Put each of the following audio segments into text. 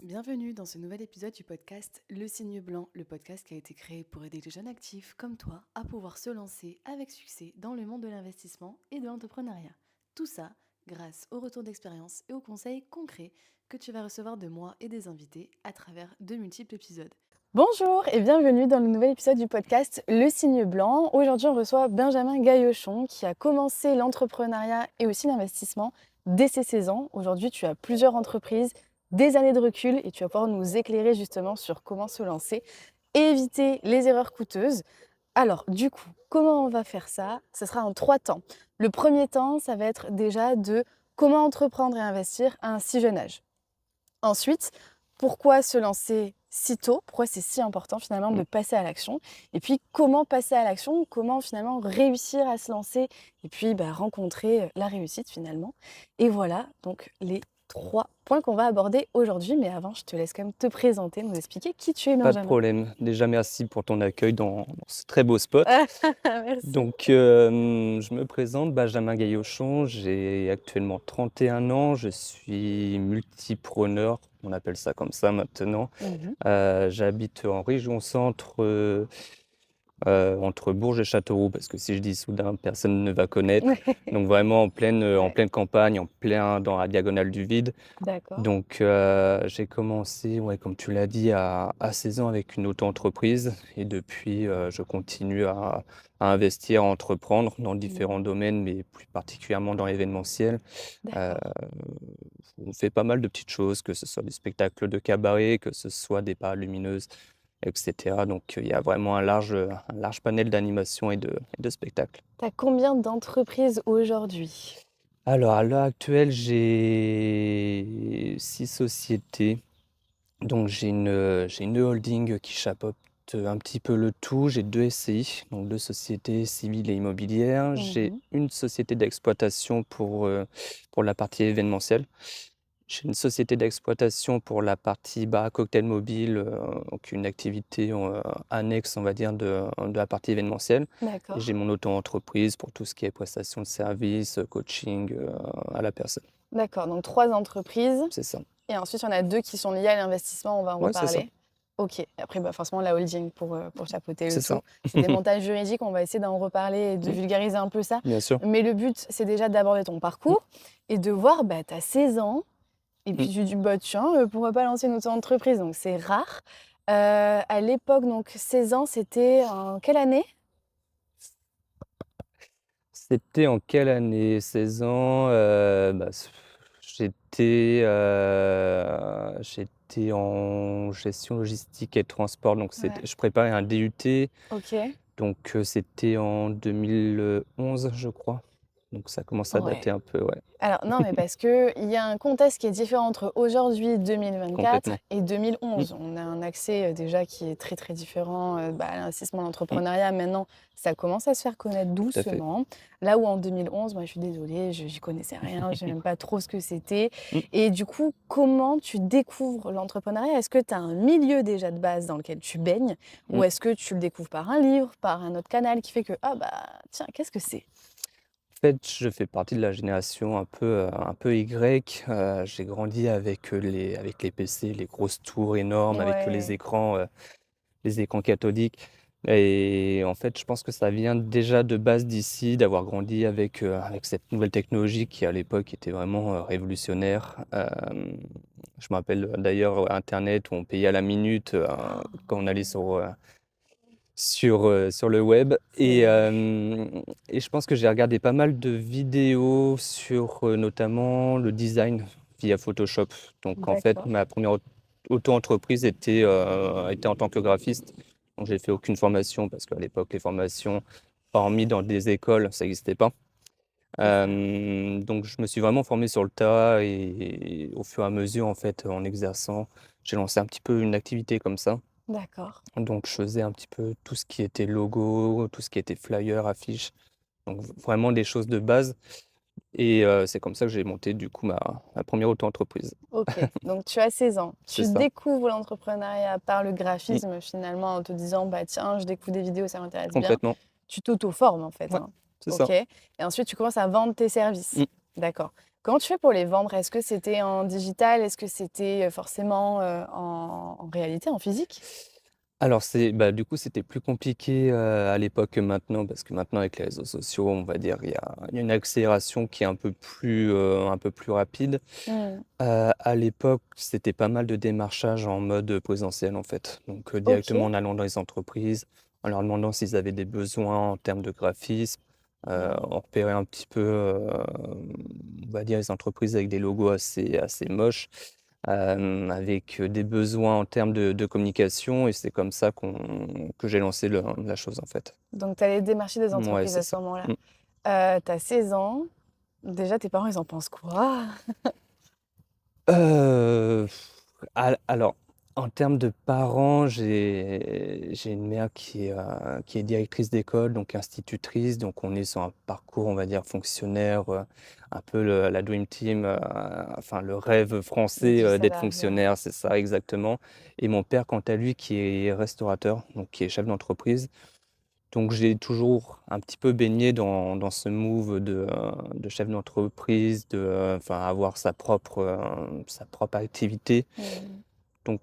Bienvenue dans ce nouvel épisode du podcast Le Signe Blanc, le podcast qui a été créé pour aider les jeunes actifs comme toi à pouvoir se lancer avec succès dans le monde de l'investissement et de l'entrepreneuriat. Tout ça grâce au retour d'expérience et aux conseils concrets que tu vas recevoir de moi et des invités à travers de multiples épisodes. Bonjour et bienvenue dans le nouvel épisode du podcast Le Signe Blanc. Aujourd'hui, on reçoit Benjamin Gaillochon qui a commencé l'entrepreneuriat et aussi l'investissement dès ses 16 ans. Aujourd'hui, tu as plusieurs entreprises, des années de recul et tu vas pouvoir nous éclairer justement sur comment se lancer et éviter les erreurs coûteuses. Alors, du coup, comment on va faire ça? Ce sera en 3 temps. Le premier temps, ça va être déjà de comment entreprendre et investir à un si jeune âge. Ensuite, pourquoi se lancer si tôt? Pourquoi c'est si important finalement de passer à l'action? Et puis, comment passer à l'action? Comment finalement réussir à se lancer? Et puis, rencontrer la réussite finalement. Et voilà, donc les 3 points qu'on va aborder aujourd'hui. Mais avant, je te laisse quand même te présenter, nous expliquer qui tu es, Pas de Benjamin. problème. Déjà, merci pour ton accueil dans ce très beau spot. Merci. Donc, je me présente, Benjamin Gaillochon, j'ai actuellement 31 ans, je suis multipreneur, on appelle ça comme ça maintenant. Mhm. J'habite en région centre, entre Bourges et Châteauroux, parce que si je dis Soudain, personne ne va connaître. Donc vraiment en Ouais, pleine campagne, en plein dans la diagonale du vide. d'accord. Donc, j'ai commencé, ouais, comme tu l'as dit, à 16 ans avec une auto-entreprise et depuis, je continue à investir, à entreprendre dans Mhm. différents domaines, mais plus particulièrement dans l'événementiel. Heu, D'accord. on fait pas mal de petites choses, que ce soit des spectacles de cabaret, que ce soit des paralumineuses et cetera. Donc, il y a vraiment un large panel d'animations et de spectacles. Tu as combien d'entreprises aujourd'hui? Alors, à l'heure actuelle, j'ai 6 sociétés. Donc j'ai une holding qui chapeaute, un petit peu le tout. J'ai 2 SCI, donc 2 sociétés civiles et immobilières. J'ai Mhm. une société d'exploitation pour la partie événementielle. J'ai une société d'exploitation pour la partie bar à cocktail mobile, donc une activité, annexe, on va dire, de la partie événementielle. Et D'accord. j'ai mon auto-entreprise pour tout ce qui est prestation de services, coaching, à la personne. D'accord, donc 3 entreprises C'est ça. et ensuite il y en a 2 qui sont liées à l'investissement, on va en Ouais, c'est ça. reparler. OK, après, forcément la holding pour chapeauter le C'est ça. tout. C'est des montages juridiques, on va essayer d'en reparler et de Mmh, vulgariser un peu ça. bien sûr. Mais le but, c'est déjà d'aborder ton Mmh, parcours et de voir, tu as 16 ans et puis mmh. tu dis: «Bah tiens, pourquoi pas lancer une auto-entreprise?» Donc c'est rare. À l'époque, donc 16 ans, c'était en quelle année? C'était en quelle année? 16 ans, j'étais en gestion logistique et transport, donc Ouais, je préparais un DUT, OK. donc c'était en 2011, je crois, donc ça commence à dater Ouais. un peu, ouais, Alors non, mais parce qu'il y a un contexte qui est différent entre aujourd'hui 2024 complètement. et Mmh, 2011. On a un accès, déjà qui est très, très différent, à l'investissement, mmh, l'entrepreneuriat. Maintenant, ça commence à se faire connaître tout à fait. doucement. Là où en 2011, moi, je suis désolée, je j'y connaissais rien, je sais même pas trop ce que c'était Mmh, et du coup, comment tu découvres l'entrepreneuriat? Est-ce que tu as un milieu déjà de base dans lequel tu baignes ou mmh. est-ce que tu le découvres par un livre, par un autre canal qui fait que: «Ah bah, tiens, qu'est-ce que c'est?» En fait, je fais partie de la génération un peu Y, j'ai grandi avec les PC, les grosses tours énormes, avec Ouais, les écrans cathodiques et en fait, je pense que ça vient déjà de base d'ici, d'avoir grandi avec cette nouvelle technologie qui, à l'époque, était vraiment, révolutionnaire. Je me rappelle, d'ailleurs, internet où on payait à la minute, quand on allait sur le web c'est vrai. et je pense que j'ai regardé pas mal de vidéos sur, notamment le design via Photoshop. Donc en fait, D'accord. ma première auto-entreprise était en tant que graphiste. Donc j'ai fait aucune formation parce qu'à l'époque, les formations, hormis dans des écoles, ça n'existait pas. C'est ça. Donc je me suis vraiment formé sur le tas et au fur et à mesure, en fait, en exerçant, j'ai lancé un petit peu une activité comme ça. D'accord. Donc je faisais un petit peu tout ce qui était logo, tout ce qui était flyer, affiche, donc vraiment des choses de base et c'est comme ça que j'ai monté du coup ma 1re auto-entreprise. OK, donc tu as 16 ans. C'est Tu ça. découvres l'entrepreneuriat par le Mmh, graphisme finalement en te disant: «Bah, tiens, je découvre des vidéos, ça m'intéresse bien». complètement. Tu t'auto-formes en fait, Ouais, hein? c'est OK ça. et ensuite tu commences à vendre tes services? Mmh. D'accord. Comment tu fais pour les vendre? Est-ce que c'était en digital? Est-ce que c'était, forcément, en réalité, en physique? Alors du coup, c'était plus compliqué, à l'époque que maintenant, parce que maintenant avec les réseaux sociaux, on va dire, il y a une accélération qui est un peu plus rapide. Mmh. À l'époque, c'était pas mal de démarchage en mode présentiel, en fait. Donc, directement OK. en allant dans les entreprises, en leur demandant s'ils avaient des besoins en termes de graphisme. Mmh. On repérait un petit peu, on va dire les entreprises avec des logos assez moches, avec, des besoins en termes de communication et c'est comme ça que j'ai lancé la chose, en fait. Donc tu allais démarcher des Ouais, entreprises c'est à ce ça. moment-là. Mmh. Tu as 16 ans. Déjà, tes parents, ils en pensent quoi? Heu, alors, en termes de parents, j'ai une mère qui est directrice d'école, donc institutrice, donc on est sur un parcours, on va dire, fonctionnaire, un peu la dream team, enfin le rêve français, Du d'être salariat. fonctionnaire, c'est ça exactement. Et mon père, quant à lui, qui est restaurateur, donc qui est chef d'entreprise. Donc j'ai toujours un petit peu baigné dans ce move de chef d'entreprise, enfin avoir sa propre activité. Mmh. Donc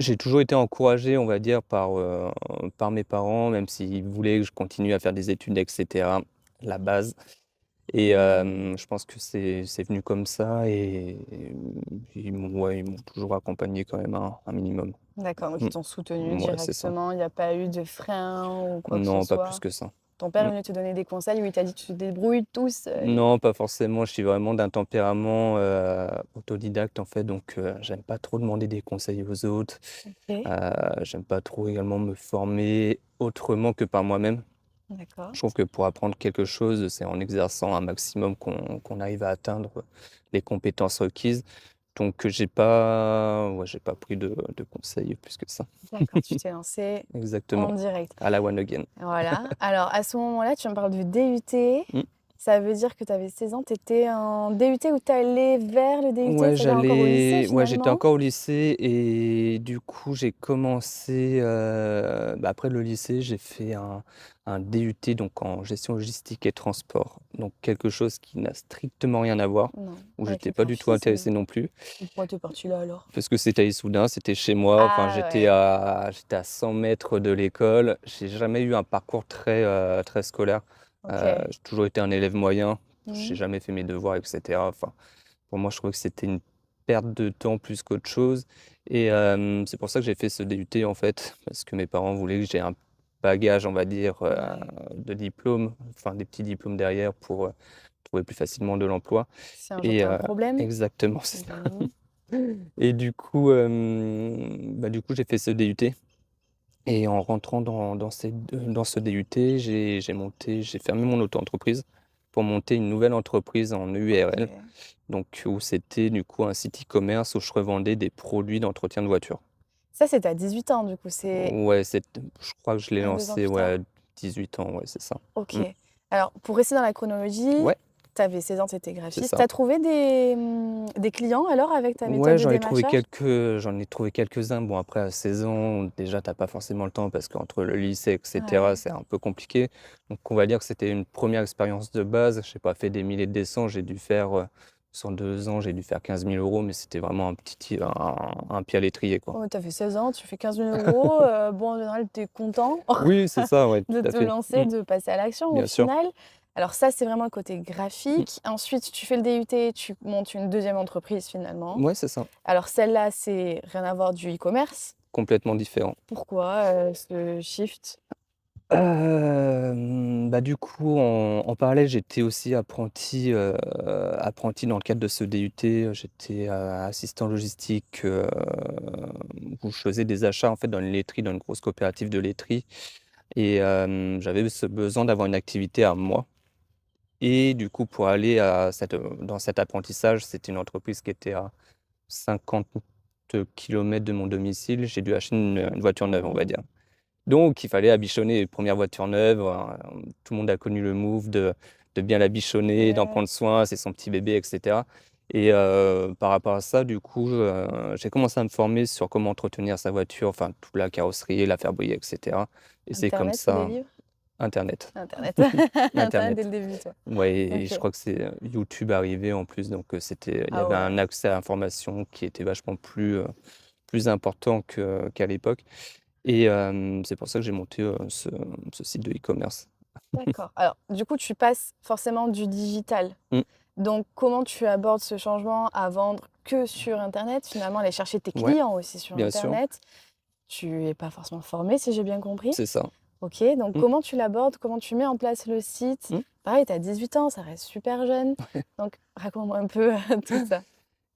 j'ai toujours été encouragé, on va dire, par mes parents, même s'ils voulaient que je continue à faire des études et cetera, la base. Et Mmh. je pense que c'est venu comme ça et ils m'ont toujours accompagné quand même un minimum. D'accord, donc Mmh. ils t'ont soutenu Mouais, c'est ça. directement, il y a pas eu de frein ou quoi que ce Non, pas plus soit? que ça. Ton père Mmh. est venu te donner des conseils ou il t'a dit: «Tu te débrouilles tout seul»? Non, pas forcément. Je suis vraiment d'un tempérament, autodidacte, en fait, donc j'aime pas trop demander des conseils aux autres. OK, J'aime pas trop également me former autrement que par moi-même. d'accord. Je trouve que pour apprendre quelque chose, c'est en exerçant un maximum qu'on arrive à atteindre les compétences requises. Donc j'ai pas pris de conseils plus que ça. D'accord, tu t'es lancé en Exactement, direct. à la one again. Voilà. Alors à ce moment-là, tu me parles de DUT. Mmh. Ça veut dire que tu avais 16 ans, tu étais en DUT ou tu allais vers le DUT? C'est-à-dire encore au lycée J'étais finalement? encore au lycée et du coup, j'ai commencé, après le lycée, j'ai fait un DUT donc en gestion logistique et transport. Donc quelque chose qui n'a strictement rien à voir, Non, où avec j'étais le pas du tout graphisme? intéressé non plus. Pourquoi tu es parti là alors? Parce que c'était à Issoudun, c'était chez moi, enfin Ah ouais, j'étais à 100 mètres de l'école. J'ai jamais eu un parcours très scolaire. OK. J'ai toujours été un élève moyen, j'ai Mmh. jamais fait mes devoirs et cetera. Enfin, pour moi, je trouvais que c'était une perte de temps plus qu'autre chose et c'est pour ça que j'ai fait ce DUT, en fait, parce que mes parents voulaient que j'ai un bagage, on va dire, Ouais, de diplômes, enfin des petits diplômes derrière pour, trouver plus facilement de l'emploi si un jour et tu as un problème? exactement, c'est ça. Mmh. Et du coup, j'ai fait ce DUT et en rentrant dans ce DUT, j'ai fermé mon auto-entreprise pour monter une nouvelle entreprise en URL, OK. donc où c'était du coup un site e-commerce où je revendais des produits d'entretien de voiture. Ça, c'était à 18 ans du coup, c'est Ouais, je crois que je l'ai 1-2 ans lancé, plus ouais, tard? à 18 ans, ouais, c'est ça. OK. Mmh. Alors pour rester dans la chronologie, Ouais, tu avais 16 ans, tu étais c'est graphiste. Tu ça. as trouvé des clients alors avec ta méthode Ouais, de démarchage? j'en ai trouvé quelques-uns. Bon, après, à 16 ans, déjà, t'as pas forcément le temps parce qu'entre le lycée, et cetera, Ouais. c'est un peu compliqué. Donc, on va dire que c'était une première expérience de base. J'ai pas fait des milliers de dessins. Sur 2 ans, j'ai dû faire 15 000 €, mais c'était vraiment un pied à l'étrier, quoi. Ouais, tu avais 16 ans, tu fais 15 000 €, bon en général tu es content Oui, c'est ça, ouais, de tout à te fait. lancer, de passer à l'action au Bien sûr. final. Alors ça, c'est vraiment le côté Mmh. graphique. Ensuite, tu fais le DUT, tu montes une deuxième entreprise finalement. Ouais, c'est ça. Alors celle-là, c'est rien à voir du e-commerce. Complètement différent. Pourquoi, ce shift? Du coup, en parallèle, j'étais aussi apprenti dans le cadre de ce DUT, j'étais, assistant logistique, où je faisais des achats, en fait, dans une laiterie, dans une grosse coopérative de laiterie et j'avais ce besoin d'avoir une activité à moi et du coup, pour aller dans cet apprentissage, c'était une entreprise qui était à 50 kilomètres de mon domicile. J'ai dû acheter une voiture neuve, on va Mmh. dire. Donc il fallait bichonner les premières voitures neuves, tout le monde a connu le move de bien la bichonner, d'en Ouais, prendre soin, c'est son petit bébé et cetera et par rapport à ça, du coup, j'ai commencé à me former sur comment entretenir sa voiture, enfin toute la carrosserie, la faire briller et cetera et c'est comme internet ou des ça livres? internet. Internet. Internet dès Internet. le début, toi. Ouais et je OK. crois que c'est, YouTube arrivé en plus donc il y Ah avait ouais. un accès à l'information qui était vachement plus important qu'à l'époque et c'est pour ça que j'ai monté, ce site de e-commerce. D'accord. Alors, du coup, tu passes forcément du digital. Mmh, Donc, comment tu abordes ce changement à vendre que sur internet? Finalement, aller chercher tes ouais, clients aussi sur bien sûr, internet. Tu es pas forcément formé, si j'ai bien compris? c'est ça. OK, donc Mmh, comment tu l'abordes? Comment tu mets en place le site? mmh. Pareil, tu as 18 ans, ça reste super jeune. Donc raconte-moi un peu tout ça.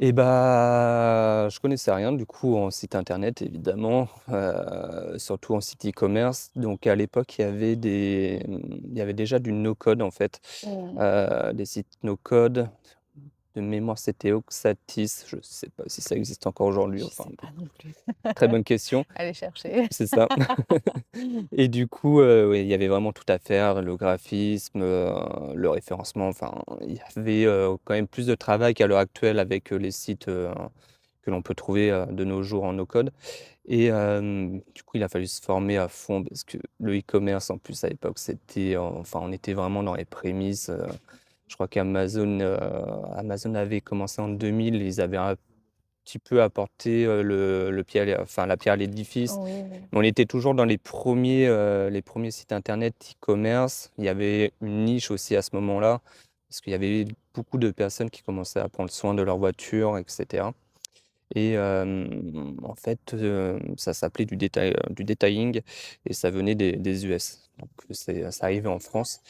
Et bah, je connaissais rien du coup en site internet évidemment, surtout en site e-commerce. Donc à l'époque, il y avait déjà du no code en fait, Mmh. des sites no code. De mémoire, c'était Oxatis, je sais pas si ça existe encore aujourd'hui, Je enfin, sais pas non plus. très bonne question, Aller chercher. c'est ça. Et du coup, oui, il y avait vraiment tout à faire, le graphisme, le référencement, enfin, il y avait, quand même plus de travail qu'à l'heure actuelle avec, les sites, que l'on peut trouver, de nos jours en no code et du coup, il a fallu se former à fond parce que le e-commerce, en plus, à l'époque, enfin, on était vraiment dans les prémices, je crois Amazon avait commencé en 2000, ils avaient un petit peu apporté, le pied à la pierre à l'édifice. Oui, oui. Mais on était toujours dans les premiers sites internet e-commerce. Il y avait une niche aussi à ce moment-là, parce qu'il y avait beaucoup de personnes qui commençaient à prendre soin de leur voiture et cetera et en fait, ça s'appelait du detailing et ça venait des US. Donc ça arrivait en France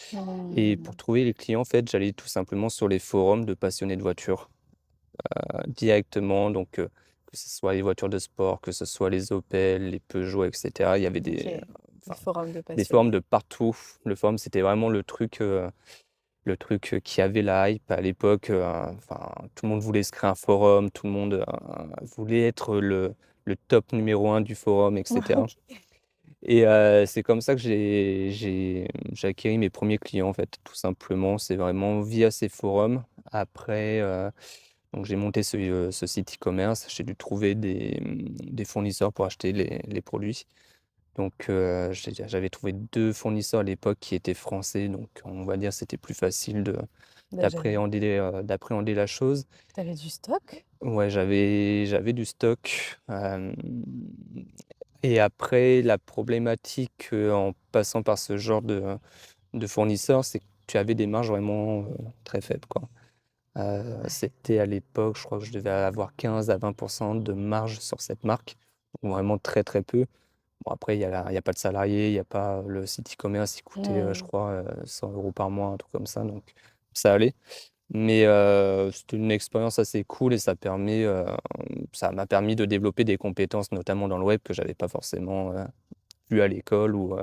et pour Mmh. trouver les clients, en fait, j'allais tout simplement sur les forums de passionnés de voitures, directement donc que ce soit les voitures de sport, que ce soit les Opel, les Peugeot et cetera. Il y avait OK. Le enfin, forum de des forums passionnés. de partout. Le forum, c'était vraiment le truc, qui avait la hype à l'époque, enfin, tout le monde voulait se créer un forum, tout le monde, voulait être le top numéro un du forum et cetera OK. et c'est comme ça que j'ai acquéri mes premiers clients, en fait, tout simplement. C'est vraiment via ces forums. Après, donc j'ai monté ce site e-commerce. J'ai dû trouver des fournisseurs pour acheter les produits. Donc j'avais trouvé 2 fournisseurs à l'époque qui étaient français, donc on va dire c'était plus facile Bah, j'avais d'appréhender la chose. tu avais du stock? Ouais, j'avais du stock, et après la problématique, en passant par ce genre de fournisseur, c'est que tu avais des marges vraiment, très faibles, quoi. Ouais. C'était à l'époque, je crois que je devais avoir 15 à 20 de marge sur cette marque, donc vraiment très, très peu. Bon après il y a pas de salariés, il y a pas le site e-commerce il coûtait, je Mmh. crois, 100 € par mois, un truc comme ça, donc ça allait. Mais c'était une expérience assez cool et ça m'a permis de développer des compétences, notamment dans le web que j'avais pas forcément, vues à l'école ou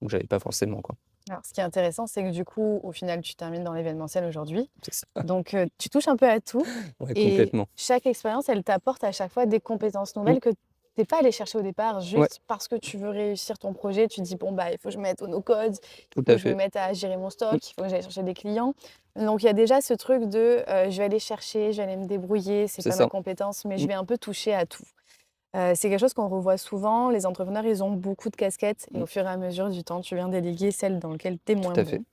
que j'avais pas forcément, quoi. Alors ce qui est intéressant, c'est que du coup, au final, tu termines dans l'événementiel aujourd'hui. C'est ça. Donc, tu touches un peu à tout Ouais, et complètement. chaque expérience, elle t'apporte à chaque fois des compétences Mmh, nouvelles que tu es pas allé chercher au départ ouais, juste parce que tu veux réussir ton projet. Tu te dis: «Bon, bah, il faut que je me mette au no-code, il tout faut à que je me fait. mette à gérer mon Mmh, stock, il faut que j'aille chercher des clients». Donc il y a déjà ce truc de, je vais aller chercher, je vais aller me débrouiller, c'est c'est pas ma ça. compétence, mais je Mmh, vais un peu toucher à tout. C'est quelque chose qu'on revoit souvent. Les entrepreneurs, ils ont beaucoup de casquettes et mmh, au fur et à mesure du temps, tu viens déléguer celle dans laquelle tu es moins tout à fait. bon.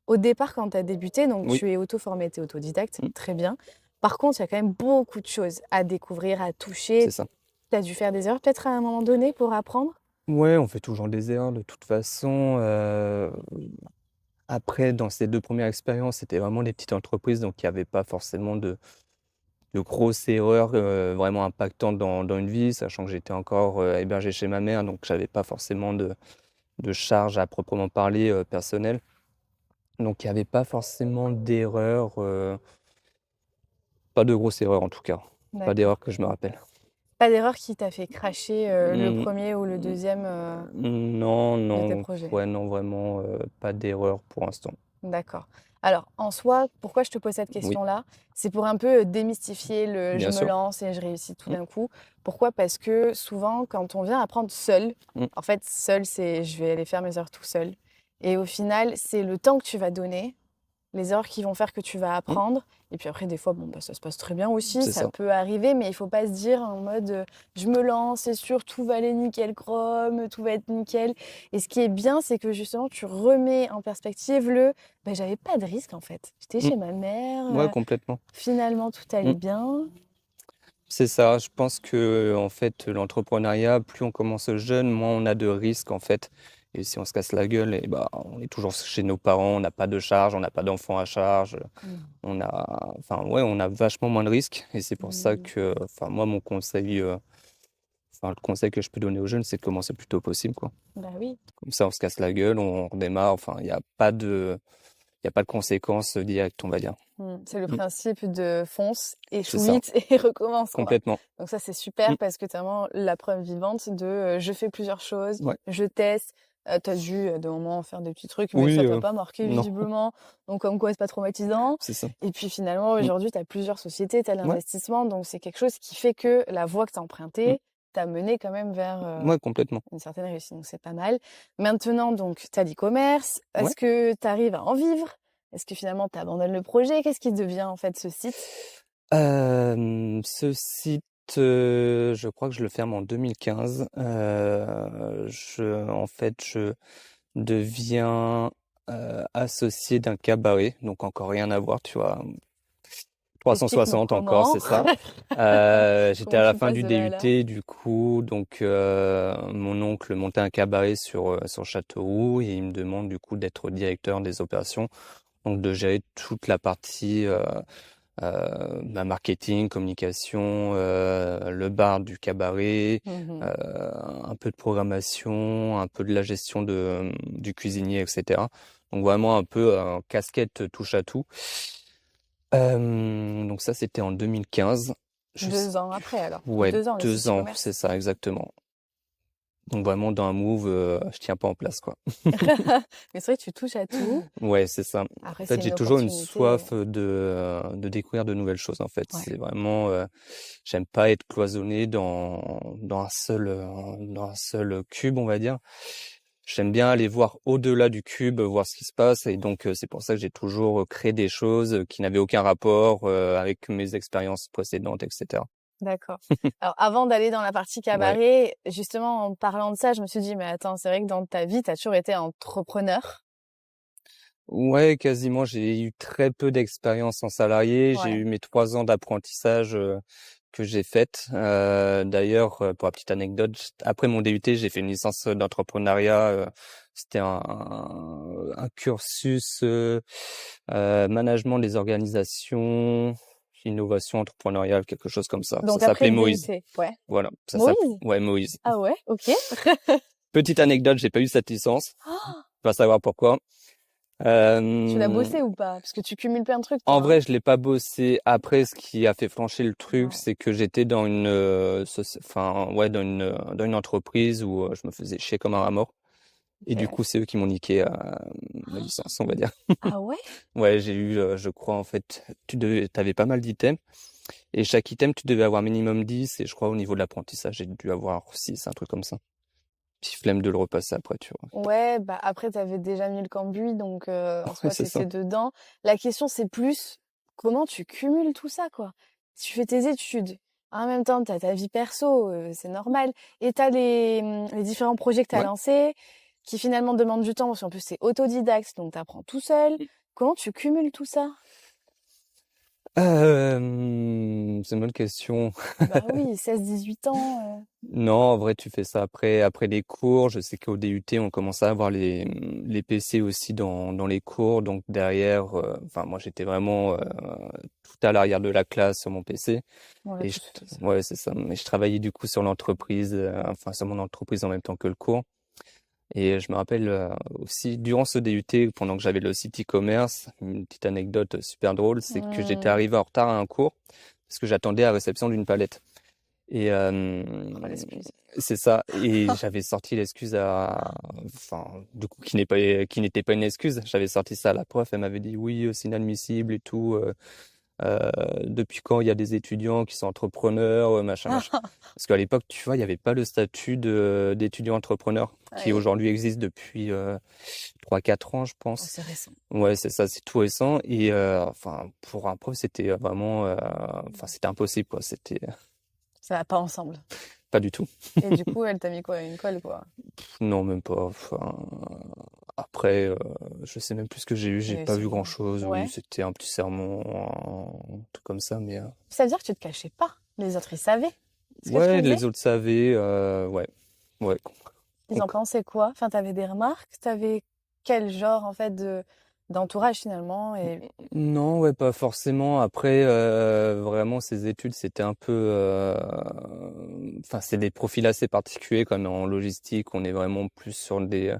Au départ, quand tu as débuté, donc Oui, tu es auto-formé, tu es autodidacte, mmh, très bien. Par contre, il y a quand même beaucoup de choses à découvrir, à toucher. c'est ça. Tu as dû faire des erreurs peut-être à un moment donné pour apprendre? Ouais, on fait toujours des erreurs de toute façon, après dans ces 2 premières expériences, c'était vraiment des petites entreprises, donc il y avait pas forcément de grosses erreurs, vraiment impactantes dans une vie, sachant que j'étais encore, hébergé chez ma mère, donc j'avais pas forcément de charges à proprement parler, personnelles. Donc il y avait pas forcément d'erreurs, pas de grosses erreurs en tout cas. Pas D'accord. d'erreurs que je me rappelle. Pas d'erreur qui t'a fait crasher, le Mmh, premier ou le mmh, deuxième non, de tes non, projets? ouais, non, vraiment, pas d'erreur pour l'instant. D'accord. Alors, en soi, pourquoi je te pose cette Oui, question-là? C'est pour un peu, démystifier le «je bien me sûr. lance et je réussis tout Mmh, d'un coup». Pourquoi? Parce que souvent, quand on vient apprendre seul, mmh, en fait, seul, c'est je vais aller faire mes heures tout seul et au final, c'est le temps que tu vas donner les erreurs qui vont faire que tu vas Mmh, apprendre. Et puis après, des fois, bon, bah, ça se passe très bien aussi, c'est ça ça. peut arriver, mais il faut pas se dire en mode je me lance, c'est sûr, tout va aller nickel chrome, tout va être nickel. Et ce qui est bien, c'est que justement, tu remets en perspective bah, j'avais pas de risque en fait. J'étais Mmh, chez ma mère, ouais, complètement. finalement, tout allait Mmh, bien. c'est ça. Je pense que en fait, l'entrepreneuriat, plus on commence jeune, moins on a de risques, en fait. Et si on se casse la gueule et bah, on est toujours chez nos parents, on n'a pas de charge, on n'a pas d'enfants à charge, Mm. on a enfin, ouais, on a vachement moins de risques et c'est pour ça Mm. que, enfin, moi, mon conseil, enfin, le conseil que je peux donner aux jeunes, c'est de commencer le plus tôt possible, quoi. Bah oui. Comme ça, on se casse la gueule, on redémarre, enfin, il y a pas de conséquences, directes, on va dire. C'est le Mmh, principe de fonce, c'est échoue ça, vite et recommence, quoi. complètement. Donc ça, c'est Mmh, super parce que tu as vraiment la preuve vivante de je fais plusieurs choses, ouais. je teste. Tu as dû, de moments faire des petits trucs, mais Oui, ça t'a pas marqué non, visiblement. Donc comme quoi, c'est pas traumatisant. c'est ça. Et puis finalement, Mmh, aujourd'hui, tu as plusieurs sociétés, tu as ouais, l'investissement. Donc c'est quelque chose qui fait que la voie que tu as mmh, empruntée t'a mené quand même vers ouais, complètement. une certaine réussite. Donc c'est pas mal. Maintenant, donc, tu as l'e-commerce. Ouais. Est-ce que tu arrives à en vivre? Est-ce que finalement tu abandonnes le projet? Qu'est-ce qui devient en fait ce site? Ce site, je crois que je le ferme en 2015. En fait, je deviens, associé d'un cabaret, donc encore rien à voir, tu vois? Explique-nous 360 encore, comment? c'est ça. J'étais Comment à la tu fin passes du de là à là? DUT du coup, donc mon oncle montait un cabaret sur Châteauroux et il me demande du coup d'être directeur des opérations, donc de gérer toute la partie, marketing, communication, le bar du cabaret, Mmh. un peu de programmation, un peu de la gestion du cuisinier et cetera. Donc vraiment un peu, casquette touche à tout. Donc ça, c'était en 2015. Je sais 2 ans après alors? Ouais, 2 ans le site 2 ans, e-commerce? c'est ça, exactement. Donc vraiment dans un move, je tiens pas en place, quoi. Mais c'est vrai que tu touches à tout. Ouais, c'est ça. En Après, fait, c'est j'ai une toujours une opportunité. soif, de découvrir de nouvelles choses, en fait. Ouais. C'est vraiment, j'aime pas être cloisonné dans un seul cube, on va dire. J'aime bien aller voir au-delà du cube, voir ce qui se passe et donc c'est pour ça que j'ai toujours, créé des choses, qui n'avaient aucun rapport, avec mes expériences précédentes et cetera. D'accord. Alors avant d'aller dans la partie Ouais. cabaret, justement en parlant de ça, je me suis dit: «Mais attends, c'est vrai que dans ta vie, tu as toujours été entrepreneur?» Ouais, quasiment, j'ai eu très peu d'expérience en salarié. J'ai Ouais. eu mes 3 ans d'apprentissage, que j'ai faites. D'ailleurs, pour la petite anecdote, après mon DUT, j'ai fait une licence, d'entrepreneuriat, c'était un cursus, management des organisations, innovation entrepreneuriale, quelque chose comme ça. Ça Donc après s'appelait le Moïse. DUT? Ouais. Voilà, ça s'appelait Moïse? ouais, Moïse. Ah ouais? OK. Petite anecdote, j'ai pas eu cette licence, Oh! tu vas savoir pourquoi. Tu l'as Hem bossé ou pas? Parce que tu cumules plein de trucs En toi, hein? vrai, je l'ai pas bossé. Après, ce qui a fait flancher le truc, Ouais. c'est que j'étais dans une, enfin, ouais, dans une entreprise où, je me faisais chier comme un rat mort et du OK. coup, c'est eux qui m'ont niqué, ma licence, on va dire. Ah ouais? Ouais, j'ai eu, je crois, en fait, tu avais pas mal d'items et chaque item, tu devais avoir minimum 10 et je crois au niveau de l'apprentissage, j'ai dû avoir 6, un truc comme ça. Puis flemme de le repasser après, tu vois? Ouais, bah, après tu avais déjà mis le cambouis donc en Ouais, soi c'est tu ça. étais dedans. La question c'est plus comment tu cumules tout ça, quoi? Tu fais tes études, en même temps tu as ta vie perso, c'est normal et tu as les différents projets que tu as Ouais. lancés qui finalement demandent du temps parce qu'en plus c'est autodidacte donc tu apprends tout seul. Comment tu cumules tout ça? C'est une bonne question. Bah oui, 16-18 ans, Non, en vrai, tu fais ça après les cours. Je sais qu'au DUT, on commençait à avoir les PC aussi dans les cours. Donc derrière, enfin moi j'étais vraiment, tout à l'arrière de la classe sur mon PC on a et tous fait ça. ouais, c'est ça. Mais je travaillais du coup sur l'entreprise, enfin sur mon entreprise en même temps que le cours. Et je me rappelle, aussi durant ce DUT, pendant que j'avais le site e-commerce, une petite anecdote super drôle, c'est que j'étais Mmh. arrivé en retard à un cours parce que j'attendais à la réception d'une palette. Et Oh l'excuse. c'est ça et j'avais sorti l'excuse enfin, du coup, qui n'était pas une excuse. J'avais sorti ça à la prof, elle m'avait dit: «Oui, c'est inadmissible et tout, Depuis quand il y a des étudiants qui sont entrepreneurs, machin, machin. Parce qu'à l'époque, tu vois, il y avait pas le statut d'étudiant entrepreneur qui Ouais. aujourd'hui existe depuis 3-4 ans, je Oh, pense. c'est récent. Ouais, c'est ça, c'est tout récent. Et enfin, pour un prof, c'était vraiment, enfin, c'était impossible, quoi. C'était Ça va pas ensemble. pas du tout. Et du coup, elle t'a mis quoi? Une colle, quoi. Non, même pas. Enfin, après, je sais même plus ce que j'ai eu. J'ai Et pas vu c'est... grand-chose. Oui, Ouais. c'était un petit sermon, un truc comme ça, mais Ça veut dire que tu te cachais pas. Les autres, ils savaient ce que tu ouais, faisais. les autres savaient. Ouais, ouais. Ils en pensaient quoi? Enfin, t'avais des remarques? T'avais quel genre, en fait, d'entourage, finalement? Et... Non, ouais, pas forcément. Après, vraiment, ces études, c'était un peu, enfin, c'est des profils assez particuliers, comme en logistique. On est vraiment plus sur des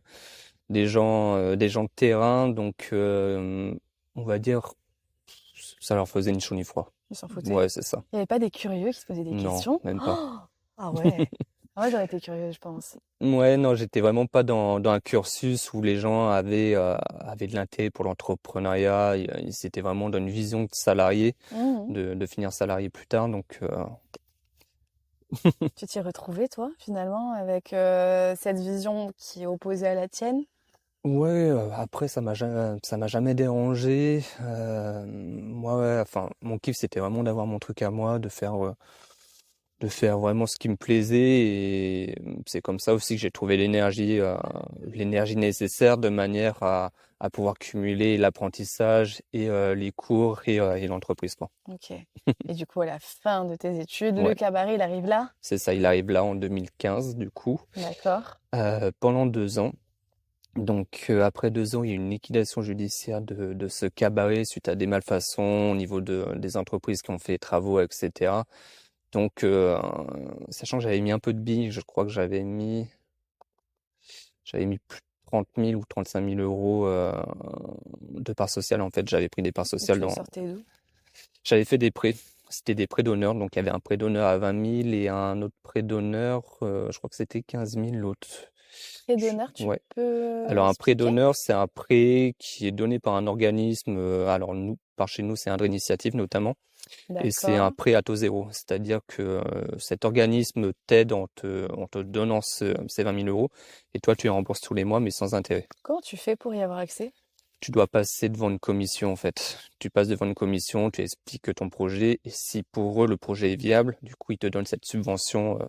gens de terrain, donc, on va dire, ça leur faisait ni chaud ni froid. Ils s'en foutaient. Ouais, c'est ça. Il n'y avait pas des curieux qui se posaient des Non, questions? même pas. Oh, ah ouais. Ah ouais, j'aurais été curieuse, je pense. Ouais, non, j'étais vraiment pas dans un cursus où les gens avaient de l'intérêt pour l'entrepreneuriat. Ils étaient vraiment dans une vision de salarié, Mhm. de finir salarié plus tard. Donc, Tu t'y retrouvais, toi, finalement, avec cette vision qui est opposée à la tienne? ouais, après, ça m'a jamais dérangé. Moi, ouais, enfin, mon kiff, c'était vraiment d'avoir mon truc à moi, de faire vraiment ce qui me plaisait. Et c'est comme ça aussi que j'ai trouvé l'énergie nécessaire de manière à pouvoir cumuler l'apprentissage et les cours et l'entreprise, quoi. Ok. Et du coup, à la fin de tes études, le Ouais, cabaret, il arrive là? c'est ça. Il arrive là en 2015, du coup, D'accord. pendant 2 ans. Donc, après 2 ans, il y a une liquidation judiciaire de ce cabaret suite à des malfaçons au niveau des entreprises qui ont fait les travaux, etc. Donc, sachant que j'avais mis un peu de billes, je crois que j'avais mis plus de 30 000 ou 35 000 euros de parts sociales. En fait, j'avais pris des parts Et sociales tu les sortais d'où? J'avais fait des prêts. C'était des prêts d'honneur. Donc, il y avait un prêt d'honneur à 20 000 et un autre prêt d'honneur, je crois que c'était 15 000 l'autre. Prêt d'honneur, tu Ouais. peux Alors, un prêt expliquer? d'honneur, c'est un prêt qui est donné par un organisme. Alors, nous, par chez nous, c'est Indre Initiative notamment. Et c'est un D'accord. prêt à taux zéro. C'est-à-dire que cet organisme t'aide en te donnant ces 20 000 euros. Et toi, tu les rembourses tous les mois, mais sans intérêt. Comment tu fais pour y avoir accès? Tu dois passer devant une commission, en fait. Tu passes devant une commission, tu expliques ton projet. Et si pour eux, le projet est viable, du coup, ils te donnent cette subvention,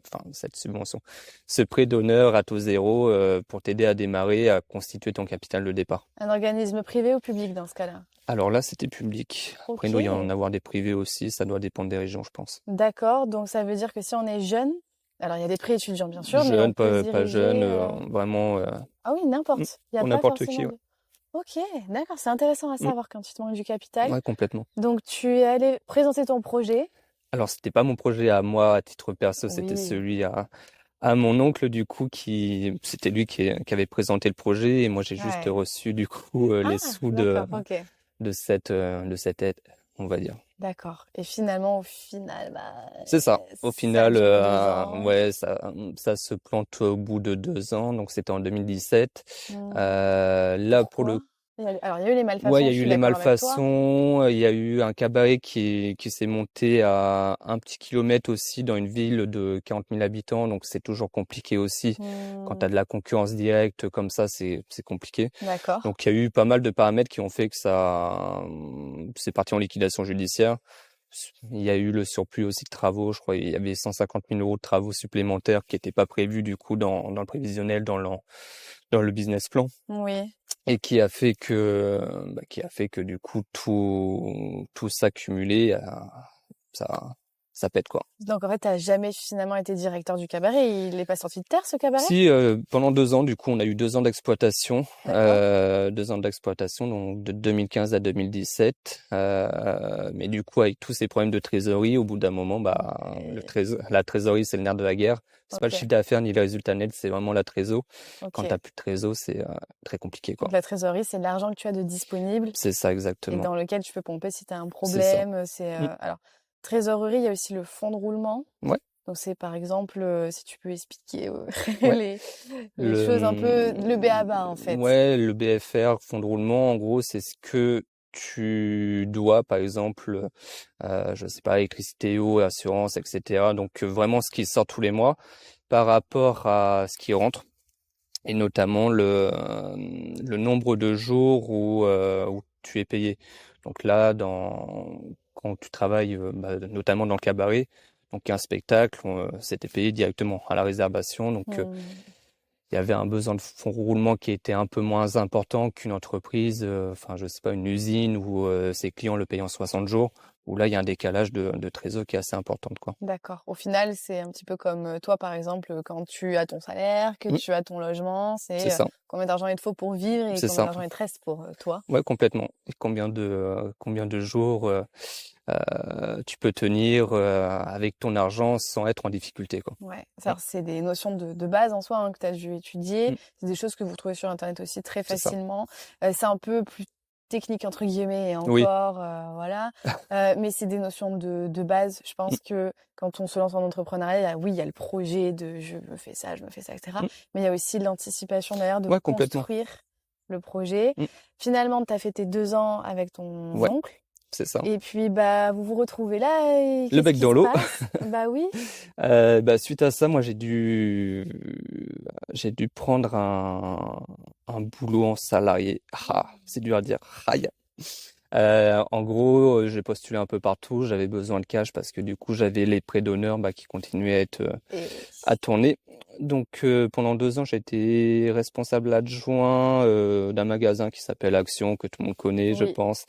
ce prêt d'honneur à taux zéro pour t'aider à démarrer, à constituer ton capital de départ. Un organisme privé ou public dans ce cas-là? Alors là, c'était public. Après, Ok. nous, il y en a avoir des privés aussi. Ça doit dépendre des régions, je pense. D'accord. Donc ça veut dire que si on est jeune, alors il y a des prêts étudiants bien sûr, mais on Jeune, peut se pas jeune, diriger. vraiment Ah oui, n'importe. Il n'y a pour pas n'importe qui. forcément Ouais. de. Ok, d'accord. C'est intéressant à Mm. savoir quand tu te manques du capital. Ouais, complètement. Donc tu es allé présenter ton projet. Alors, c'était pas mon projet à moi, à titre perso, c'était Oui. celui à mon oncle, du coup, c'était lui qui avait présenté le projet et moi, j'ai juste Ouais. reçu, du coup, les Ah, sous d'accord. Ok. de cette aide, on va dire. D'accord. Et finalement, au final, bah, C'est ça. Au ça a final, duré 2 ans. ouais, ça se plante au bout de 2 ans, donc c'était en 2017. Hmm. Là, pour le Pourquoi? Alors, il y a eu les Ouais, il malfaçons, y a je eu suis les d'accord avec toi. malfaçons, il y a eu un cabaret qui s'est monté à un petit kilomètre aussi dans une ville de 40 000 habitants, donc c'est toujours compliqué aussi. Quand tu Hmm. as de la concurrence directe comme ça, c'est compliqué. D'accord. Donc il y a eu pas mal de paramètres qui ont fait que c'est parti en liquidation judiciaire. Il y a eu le surplus aussi de travaux, je crois, il y avait 150 000 euros de travaux supplémentaires qui n'étaient pas prévus du coup dans le prévisionnel, dans le business plan. Oui. Et qui a fait que du coup tout ça cumulé, ça ça pète quoi. Donc en fait, t'as jamais finalement été directeur du cabaret. Il n'est pas sorti de terre, ce cabaret? Si pendant 2 ans, du coup, on a eu 2 ans d'exploitation, D'accord. 2 ans d'exploitation, donc de 2015 à 2017. Mais du coup, avec tous ces problèmes de trésorerie, au bout d'un moment, bah la trésorerie, c'est le nerf de la guerre. C'est pas le Ok. chiffre d'affaires ni les résultats nets, c'est vraiment la trésor. Quand Ok. t'as plus de trésor, c'est très compliqué quoi. Donc la trésorerie, c'est l'argent que tu as de disponible C'est ça et exactement. dans lequel tu peux pomper si tu as un C'est ça. problème. C'est Mm. alors trésorerie, il y a aussi le fonds de roulement. Ouais. Donc c'est par exemple, si tu peux expliquer Ouais. les, les Le, choses un peu, le b.a.-ba en fait. ouais, le BFR, fonds de roulement, en gros, c'est ce que tu dois, par exemple, je sais pas, électricité, eau, assurance, et cetera. Donc, vraiment ce qui sort tous les mois par rapport à ce qui rentre et notamment le nombre de jours où tu es payé. Donc là, quand tu travailles, notamment dans le cabaret, donc un spectacle, c'était payé directement à la réservation. Donc, Mmh. il y avait un besoin de fonds de roulement qui était un peu moins important qu'une entreprise, enfin, je sais pas, une usine où ses clients le payent en 60 jours, où là, il y a un décalage de trésor qui est assez important, quoi. D'accord. Au final, c'est un petit peu comme, toi, par exemple, quand tu as ton salaire, que Mmh, tu as ton logement, c'est c'est, ça, combien d'argent il te faut pour vivre et c'est combien ça. d'argent il te reste pour, toi. Ouais, complètement. Et combien de jours tu peux tenir avec ton argent sans être en difficulté, quoi. Ouais, Mmh, ça c'est des notions de base en soi, hein, que tu as dû étudier. mmh, C'est des choses que vous trouvez sur internet aussi très c'est ça. facilement. C'est un peu plus «technique» entre guillemets et Oui. encore, voilà. Mais c'est des notions de base. Je Mmh, pense que quand on se lance en entrepreneuriat, oui, il y a le projet de «je me fais ça, je me fais ça» et cetera. mmh. Mais il y a aussi l'anticipation derrière de Ouais, complètement. construire le projet. Mmh. Finalement, tu as fait tes 2 ans avec ton Ouais, oncle c'est ça. et puis, bah, vous vous retrouvez là et Le qu'est-ce bec qui dans se l'eau. passe? Bah oui. Suite à ça, moi, j'ai dû prendre un boulot en salarié. Ah, c'est dur à dire. Aïe. En gros, j'ai postulé un peu partout. J'avais besoin de cash parce que du coup, j'avais les prêts d'honneur, qui continuaient Et oui. à tourner. Donc, pendant 2 ans, j'ai été responsable adjoint d'un magasin qui s'appelle Action, que tout le monde connaît, je Oui. pense.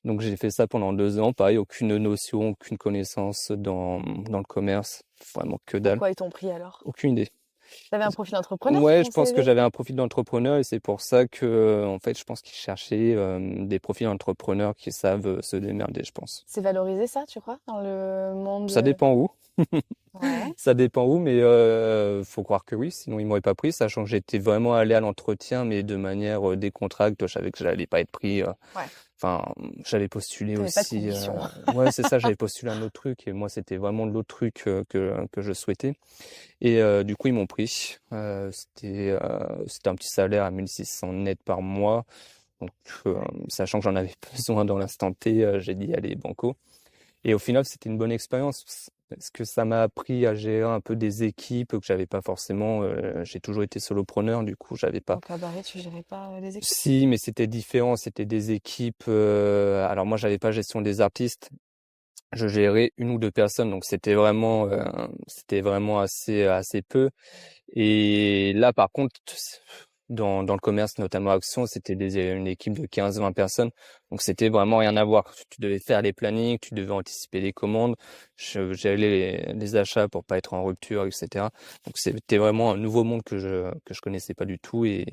Donc, j'ai fait ça pendant 2 ans. Pareil, aucune notion, aucune connaissance dans le commerce. Vraiment que dalle. Pourquoi ils t'ont pris alors? Aucune idée. Tu avais un profil entrepreneur sur Ouais, ton je pense que CV? j'avais un profil d'entrepreneur et c'est pour ça que, en fait, je pense qu'ils cherchaient des profils d'entrepreneurs qui savent se démerder, je pense. C'est valorisé ça, tu crois, dans le monde, Ça dépend où. ouais. Ça dépend où, mais faut croire que oui, sinon ils m'auraient pas pris, sachant que j'étais vraiment allé à l'entretien, mais de manière décontracte. Je savais que j'allais pas être pris. Ouais, Enfin, j'avais postulé tu avais pas de aussi. conviction. Ouais, c'est ça, j'avais postulé un autre truc et moi, c'était vraiment l'autre truc que je souhaitais. Et du coup, ils m'ont pris. C'était un petit salaire à 1600 net par mois. Donc, Ouais. sachant que j'en avais besoin dans l'instant T, j'ai dit allez, banco. Et au final, c'était une bonne expérience parce que ça m'a appris à gérer un peu des équipes que j'avais pas forcément. J'ai toujours été solopreneur, du coup, j'avais pas. Au cabaret, tu gérais pas, les équipes? Si, mais c'était différent. C'était des équipes. Alors moi, j'avais pas gestion des artistes. Je gérais une ou deux personnes, donc c'était vraiment assez peu. Et là, par contre, dans le commerce, notamment Action, c'était une équipe de 15-20 personnes. Donc, c'était vraiment rien à voir. Tu devais faire les plannings, tu devais anticiper les commandes, gérer les achats pour pas être en rupture, etc. Donc, c'était vraiment un nouveau monde que je connaissais pas du tout. Et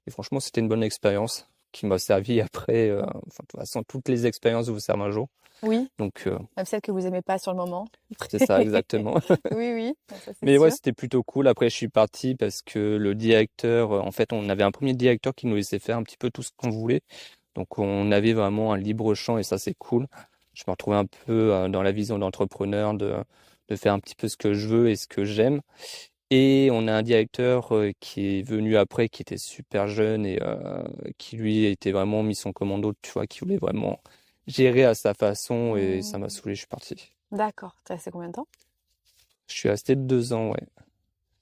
franchement, c'était une bonne expérience qui m'a servi après. Enfin, de toute façon, toutes les expériences vous servent un jour. Oui, Donc, même celle que vous aimez pas sur le moment. c'est ça, exactement. Oui, oui, bah, ça c'est Mais ouais, sûr. c'était plutôt cool. Après, je suis parti parce que le directeur, en fait, on avait un premier directeur qui nous laissait faire un petit peu tout ce qu'on voulait. Donc, on avait vraiment un libre champ et ça, c'est cool. Je me retrouvais un peu dans la vision d'entrepreneur, de faire un petit peu ce que je veux et ce que j'aime. Et on a un directeur qui est venu après, qui était super jeune et qui, lui, était vraiment mis son commando, tu vois, qui voulait vraiment gérer à sa façon et ça m'a Mmh. saoulé, je suis parti. D'accord. Tu es resté combien de temps? Je suis resté 2 ans, ouais.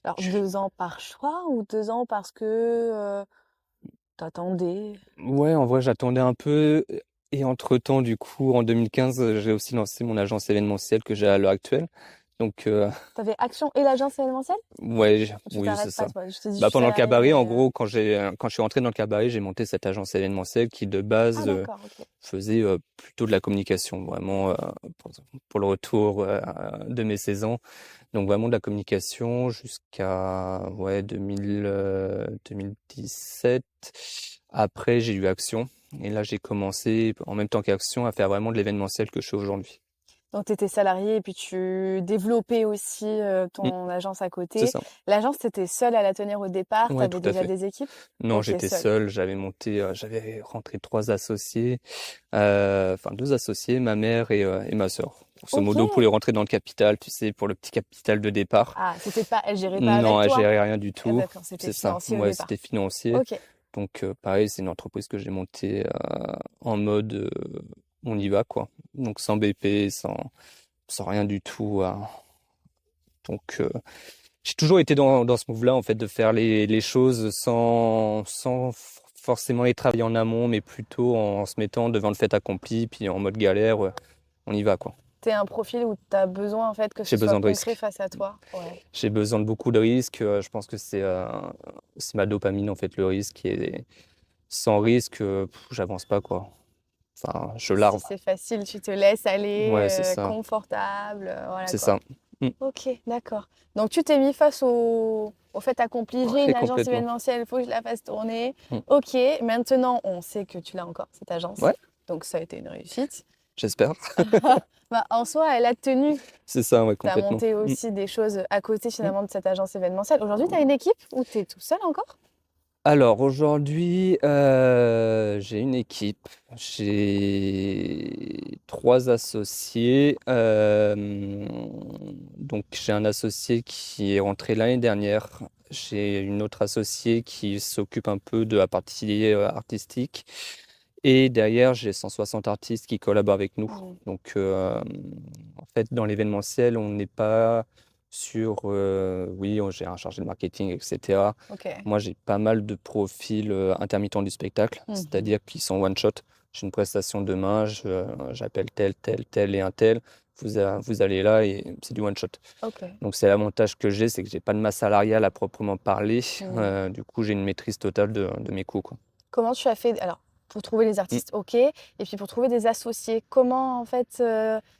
Alors 2 ans par choix ou 2 ans parce que, tu attendais? Ouais, en vrai, j'attendais un peu. Et entre-temps, du coup, en 2015, j'ai aussi lancé mon agence événementielle que j'ai à l'heure actuelle. Donc, Tu avais Action et l'agence événementielle? ouais, Ou tu oui, c'est t'arrêtes pas ça. toi? Je te dis: «Je suis Pendant le salariée» cabaret, en mais, gros, quand je suis rentré dans le cabaret, j'ai monté cette agence événementielle qui, de ah base, d'accord, OK. faisait plutôt de la communication, vraiment, pour, pour le retour de mes 16 ans. Donc, vraiment de la communication jusqu'à ouais, 2017. Après, j'ai eu Action. Et là, j'ai commencé, en même temps qu'Action, à faire vraiment de l'événementiel que je fais aujourd'hui. Donc tu étais salariée et puis tu développais aussi, Mm, ton agence à c'est côté. ça. L'agence, tu étais seule à la tenir au départ? Tu Ouais, avais tout à déjà fait. des équipes? Non, OK, j'étais seule. seul. J'avais rentré 3 associés, enfin 2 associés, ma mère et ma sœur. Grosso modo, pour OK! les rentrer dans le capital, tu sais, pour le petit capital de départ. Ah, c'était pas elle gérait pas avec Non, elle toi? gérait rien du Ah tout. d'accord, c'était C'est ça. financier au Ouais, départ. c'était financier. OK. Donc pareil, c'est une entreprise que j'ai montée en mode on y va, quoi. Donc sans BP, sans rien du tout. Donc j'ai toujours été dans ce move-là, en fait, de faire les choses sans forcément les travailler en amont, mais plutôt en se mettant devant le fait accompli, puis en mode galère, on y va, quoi. T'es un profil où tu as besoin en fait que ce J'ai soit besoin de concret risques. face à toi. Ouais. J'ai besoin de beaucoup de risques. Je pense que c'est ma dopamine, en fait, le risque. Et sans risque, j'avance pas, quoi. Enfin, je Si larve. c'est facile, tu te laisses aller, Ouais, c'est ça. confortable, voilà C'est quoi. ça. Mm. Ok, d'accord. Donc tu t'es mis face au fait accompli, j'ai Ouais, une agence complètement. événementielle, il faut que je la fasse tourner. Mm. Ok, maintenant on sait que tu l'as encore, cette agence. Ouais, Donc ça a été une réussite. j'espère. Bah, en soi, elle a tenu. C'est ça, ouais, Tu as complètement. monté Mm. aussi des choses à côté Mm. finalement de cette agence événementielle. Aujourd'hui, tu as une équipe ou tu es tout seul encore? Alors aujourd'hui, j'ai une équipe. J'ai 3 associés. Donc j'ai un associé qui est rentré l'année dernière. J'ai une autre associée qui s'occupe un peu de la partie artistique. Et derrière, j'ai 160 artistes qui collaborent avec nous. Mm. Donc en fait, dans l'événementiel, on n'est pas sur, oui, j'ai un chargé de marketing, etc. Ok. Moi, j'ai pas mal de profils intermittents du spectacle, Mhm. c'est-à-dire qui sont one shot. J'ai une prestation demain, j'appelle tel, tel, tel et un tel. Vous allez là et c'est du one shot. Ok. Donc, c'est l'avantage que j'ai, c'est que j'ai pas de masse salariale à proprement parler. Mm. Du coup, j'ai une maîtrise totale de mes coûts, quoi. Comment tu as fait? Alors, pour trouver les Mm. artistes, ok. Et puis pour trouver des associés, comment en fait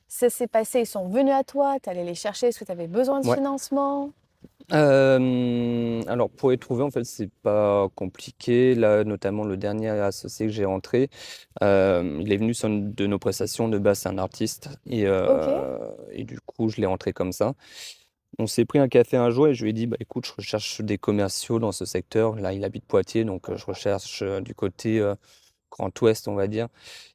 ça s'est passé? Ils sont venus à toi, tu allé les chercher, est-ce que tu avais besoin de Ouais. financement? Alors pour les trouver, en fait, c'est pas compliqué. Là, notamment le dernier associé que j'ai rentré, il est venu sur une de nos prestations. De base, c'est un artiste Ok. et du coup, je l'ai rentré comme ça. On s'est pris un café un jour et je lui ai dit: «Bah, écoute, je recherche des commerciaux dans ce secteur». Là, il habite Poitiers, donc je recherche, du côté, Grand Ouest, on va dire.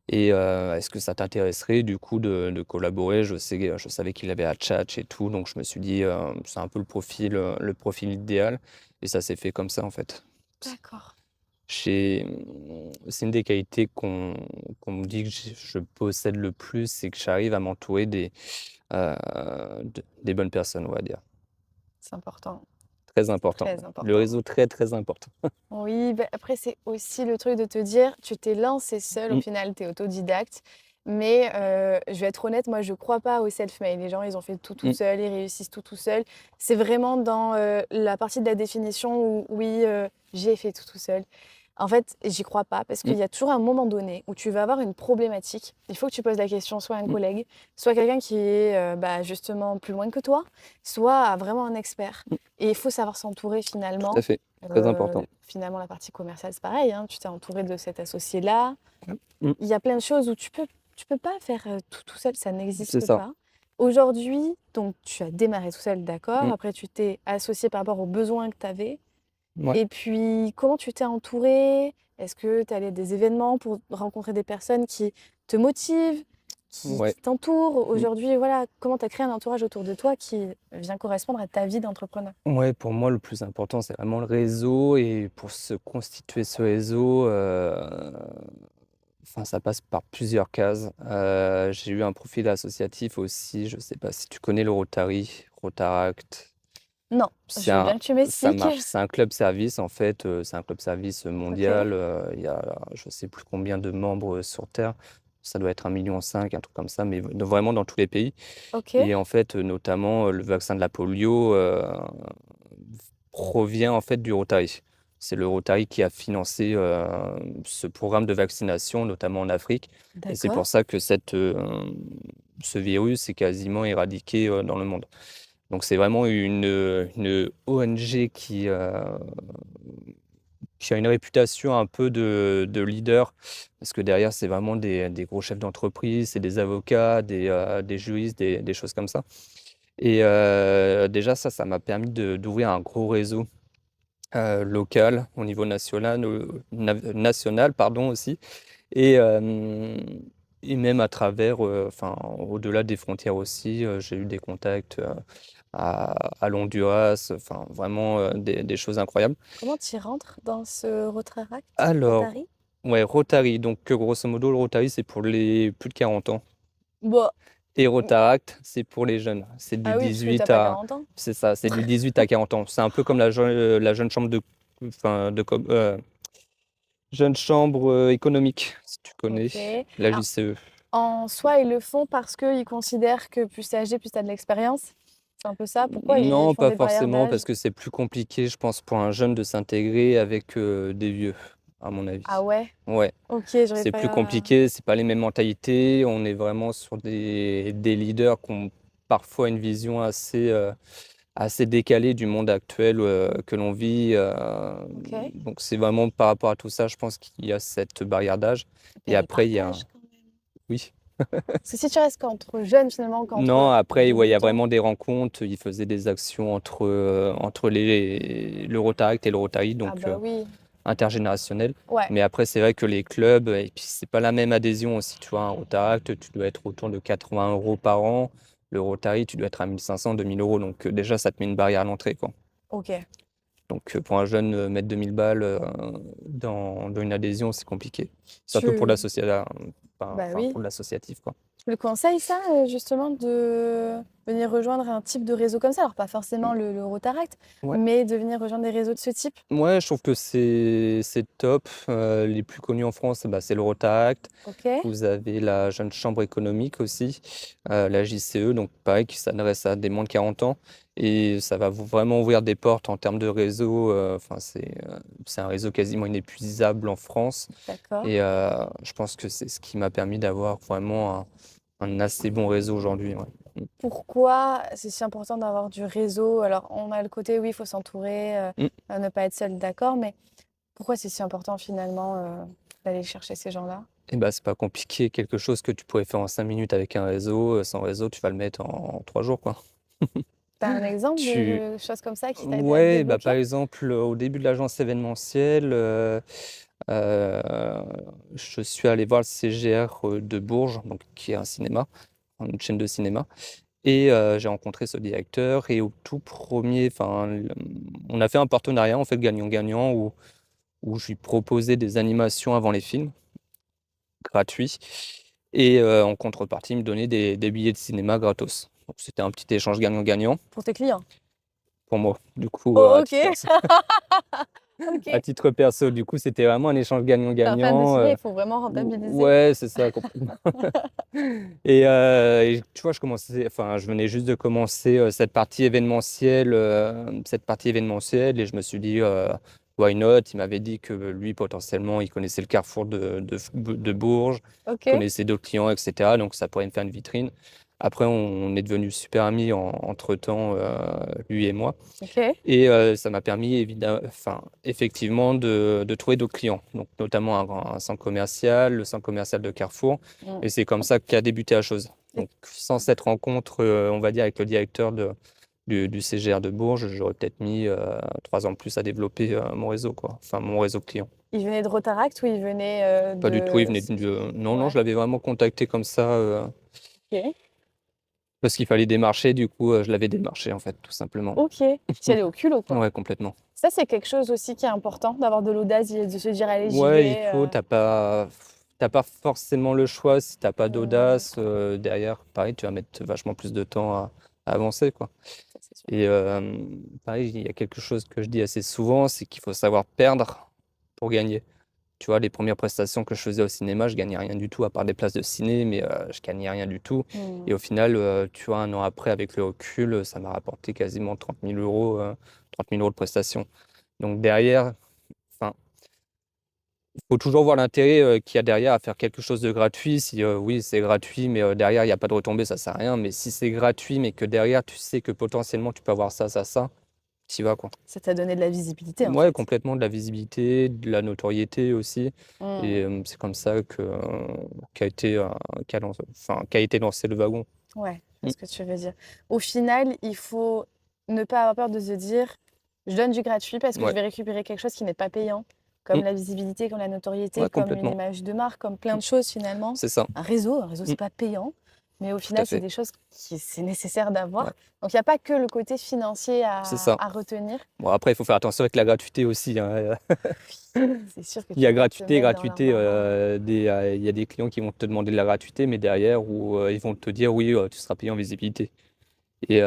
Et est-ce que ça t'intéresserait du coup de collaborer? Je savais qu'il avait Hatchatch et tout, donc je me suis dit, c'est un peu le profil idéal et ça s'est fait comme ça, en fait. D'accord. C'est une des qualités qu'on me dit que je possède le plus, c'est que j'arrive à m'entourer heu, des bonnes personnes, on va dire. C'est important. Très C'est important. très Le important. réseau très, très important. Oui, bah, après, c'est aussi le truc de te dire, tu t'es lancé seul, au Mmh, final, tu es autodidacte. Mais je vais être honnête, moi, je crois pas au self-made. Les gens, ils ont fait tout mmh, seul, ils réussissent tout seul. C'est vraiment dans la partie de la définition où, oui, j'ai fait tout seul. En fait, j'y crois pas parce mmh, qu'il y a toujours un moment donné où tu vas avoir une problématique. Il faut que tu poses la question soit à un mmh. collègue, soit quelqu'un qui est bah, justement plus loin que toi, soit à vraiment un expert. Mmh. Et il faut savoir s'entourer Tout à finalement. fait, très important. Finalement, la partie commerciale, c'est pareil, hein, tu t'es entouré de cet associé-là. Mmh, Il y a plein de choses où tu peux pas faire tout seul, ça c'est n'existe ça. pas. Aujourd'hui, donc tu as démarré tout seul, d'accord. Mmh, Après, tu t'es associé par rapport aux besoins que tu avais. ouais, Et puis, comment tu t'es entouré? Est-ce que tu allais à des événements pour rencontrer des personnes qui te motivent, ouais. qui t'entourent? Mmh. Aujourd'hui, voilà, comment tu as créé un entourage autour de toi qui vient correspondre à ta vie d'entrepreneur? Ouais, pour moi, le plus important, c'est vraiment le réseau et pour se constituer ce réseau, enfin, ça passe par plusieurs cases. J'ai eu un profil associatif aussi, je sais pas si tu connais le Rotary, Rotaract? Non, C'est je veux un bien que tu Ça m'expliques. marche, c'est un club service en fait, c'est un club service Ok. mondial, il y a je sais plus combien de membres, sur terre. Ça doit être 1,5 million, un truc comme ça, mais vraiment dans tous les pays. Ok. Et en fait, notamment, le vaccin de la polio, provient en fait du Rotary. C'est le Rotary qui a financé, ce programme de vaccination, notamment en Afrique, et c'est D'accord. pour ça que ce virus est quasiment éradiqué, dans le monde. Donc c'est vraiment une ONG qui a une réputation un peu de leader, parce que derrière, c'est vraiment des gros chefs d'entreprise, c'est des avocats, des juristes, des choses comme ça. Et déjà ça m'a permis d'ouvrir un gros réseau, local, au niveau national, pardon, aussi. Et et même à travers, enfin, au-delà des frontières aussi, j'ai eu des contacts, à l'Honduras, enfin vraiment des choses incroyables. Comment tu rentres dans ce Rotaract? Alors, Rotary? ouais, Rotary, donc grosso modo, le Rotary, c'est pour les plus de 40 ans. Bah, Et mmh, Rotaract, c'est pour les jeunes. C'est du ah oui, parce que tu 18 pas à 40 ans. c'est ça, c'est du 18 à 40 ans. C'est un peu comme la jeune chambre de enfin de com jeune chambre, économique, si tu connais, OK. la Alors, JCE. en soi, ils le font parce qu'ils considèrent que plus tu es âgé, plus tu as de l'expérience? C'est un peu ça? Pourquoi ils Non, font pas des barrières forcément, d'âge? parce que c'est plus compliqué, je pense, pour un jeune de s'intégrer avec, des vieux, à mon Ah avis. ouais? Ouais, OK, j'aurais c'est plus pas compliqué, c'est pas les mêmes mentalités. On est vraiment sur des leaders qui ont parfois une vision assez décalée du monde actuel, que l'on vit, OK. donc c'est vraiment par rapport à tout ça, je pense qu'il y a cette barrière d'âge Il y et a des après il y a partages quand même. oui. Parce que si tu restes qu'entre jeunes finalement, Non, qu'entre après, ouais, il y a débutants. vraiment des rencontres. Ils faisaient des actions entre le Rotaract et le Rotary, Ah donc bah oui. intergénérationnel. Ouais, Mais après, c'est vrai que les clubs, et puis c'est pas la même adhésion aussi. Tu vois, un Rotaract, tu dois être autour de 80 € par an. Le Rotary, tu dois être à 1 500, 2 000 €. Donc déjà, ça te met une barrière à l'entrée, quoi. OK. Donc pour un jeune, mettre 2 000 balles dans une adhésion, c'est compliqué. Surtout pour Tu bah enfin, oui. pour l'associatif, quoi. Tu le conseilles ça, justement de venir rejoindre un type de réseau comme ça? Alors pas forcément le Rotaract, Ouais. mais de venir rejoindre des réseaux de ce type? Ouais, je trouve que c'est top. Les plus connus en France, bah, c'est le Rotaract. OK. Vous avez la Jeune Chambre économique aussi, la JCE, donc pareil, qui s'adresse à des moins de 40 ans et ça va vraiment ouvrir des portes en termes de réseau, enfin c'est un réseau quasiment inépuisable en France D'accord. et je pense que c'est ce qui m'a permis d'avoir vraiment un assez bon réseau aujourd'hui, ouais. Pourquoi c'est si important d'avoir du réseau? Alors on a le côté, oui, il faut s'entourer, Mmh. ne pas être seul, d'accord, mais pourquoi c'est si important finalement, d'aller chercher ces gens-là? Et bah, c'est pas compliqué, quelque chose que tu pourrais faire en 5 minutes avec un réseau, sans réseau, tu vas le mettre en 3 jours, quoi. Tu as un exemple Tu de choses comme ça qui t'aident à te Ouais, bah, par débloquer? exemple, au début de l'agence événementielle, heu, je suis allé voir le CGR, de Bourges, donc qui est un cinéma, une chaîne de cinéma et j'ai rencontré ce directeur et au tout premier, enfin, on a fait un partenariat, en fait, gagnant-gagnant où je lui proposais des animations avant les films, gratuits et en contrepartie, il me donnait des billets de cinéma gratos. Donc c'était un petit échange gagnant-gagnant Pour tes clients? pour moi. Du coup, Oh à OK. titre perso. À OK. titre perso, du coup, c'était vraiment un échange Tu un fan de gagnant-gagnant, ciné, il faut vraiment ou rentabiliser. ouais, c'est ça, complètement et tu vois, je venais juste de commencer, cette partie événementielle et je me suis dit, «Why not?» Il m'avait dit que lui, potentiellement, il connaissait le Carrefour de Bourges, il OK, connaissait d'autres clients et cetera, donc ça pourrait me faire une vitrine. Après, on est devenus super amis entre-temps, lui et moi. OK. Et ça m'a permis effectivement de trouver d'autres clients, donc notamment un centre commercial, le centre commercial de Carrefour Mmh et c'est comme ça qu'a débuté la chose. et Donc sans cette rencontre, on va dire avec le directeur du CGR de Bourges, j'aurais peut-être mis, 3 ans de plus à développer, mon réseau quoi, enfin mon réseau client. il venait de Rotaract ou il venait, Pas du tout, il de venait ce qui non, non, ouais, je l'avais vraiment contacté comme ça, OK. parce qu'il fallait démarcher, du coup, je l'avais démarché en fait, tout simplement. OK. Tu y allais au culot, quoi. Ouais, complètement. Ça, c'est quelque chose aussi qui est important, d'avoir de l'audace et de se dire: «Allez, j'y Ouais, il vais», faut, tu pas forcément le choix si t'as pas mmh, d'audace, derrière, pareil, tu vas mettre vachement plus de temps à avancer, quoi ça, c'est sûr. et pareil, il y a quelque chose que je dis assez souvent, c'est qu'il faut savoir perdre pour gagner. Tu vois, les premières prestations que je faisais au cinéma, je gagnais rien du tout à part des places de ciné, mais je gagnais rien du tout Mmh. et au final, tu vois, 1 an après, avec le recul, ça m'a rapporté quasiment 30 000 €, 30 000 € de prestations. Donc derrière, enfin faut toujours voir l'intérêt, qu'il y a derrière à faire quelque chose de gratuit. Si, oui, c'est gratuit, mais, derrière il y a pas de retombées, ça sert à rien. Mais si c'est gratuit, mais que derrière tu sais que potentiellement tu peux avoir ça, ça, ça, tu y vas, quoi. Ça t'a donné de la visibilité, en Ouais, fait. complètement, de la visibilité, de la notoriété aussi et Mmh. c'est comme ça que, qu'a été, qu'a été lancé le wagon. Ouais, je vois Mmh, ce que tu veux dire. Au final, il faut ne pas avoir peur de se dire: «Je donne du gratuit parce que je ouais, vais récupérer quelque chose qui n'est pas payant», comme mmh, la visibilité, comme la notoriété, ouais, comme une complètement. image de marque, comme plein Mmh, de choses finalement. c'est ça. Un réseau, Mmh, c'est pas payant. Mais au tout à final, c'est fait. des choses qui c'est nécessaire d'avoir. Ouais, Donc il y a pas que le côté financier c'est ça. à retenir. Bon après il faut faire attention avec la gratuité aussi, hein, C'est sûr que il y tu a vas pas te gratuité, mettre dans gratuité, l'embarras. il y a des clients qui vont te demander de la gratuité, mais derrière où, ils vont te dire: «Oui, tu seras payé en visibilité». Et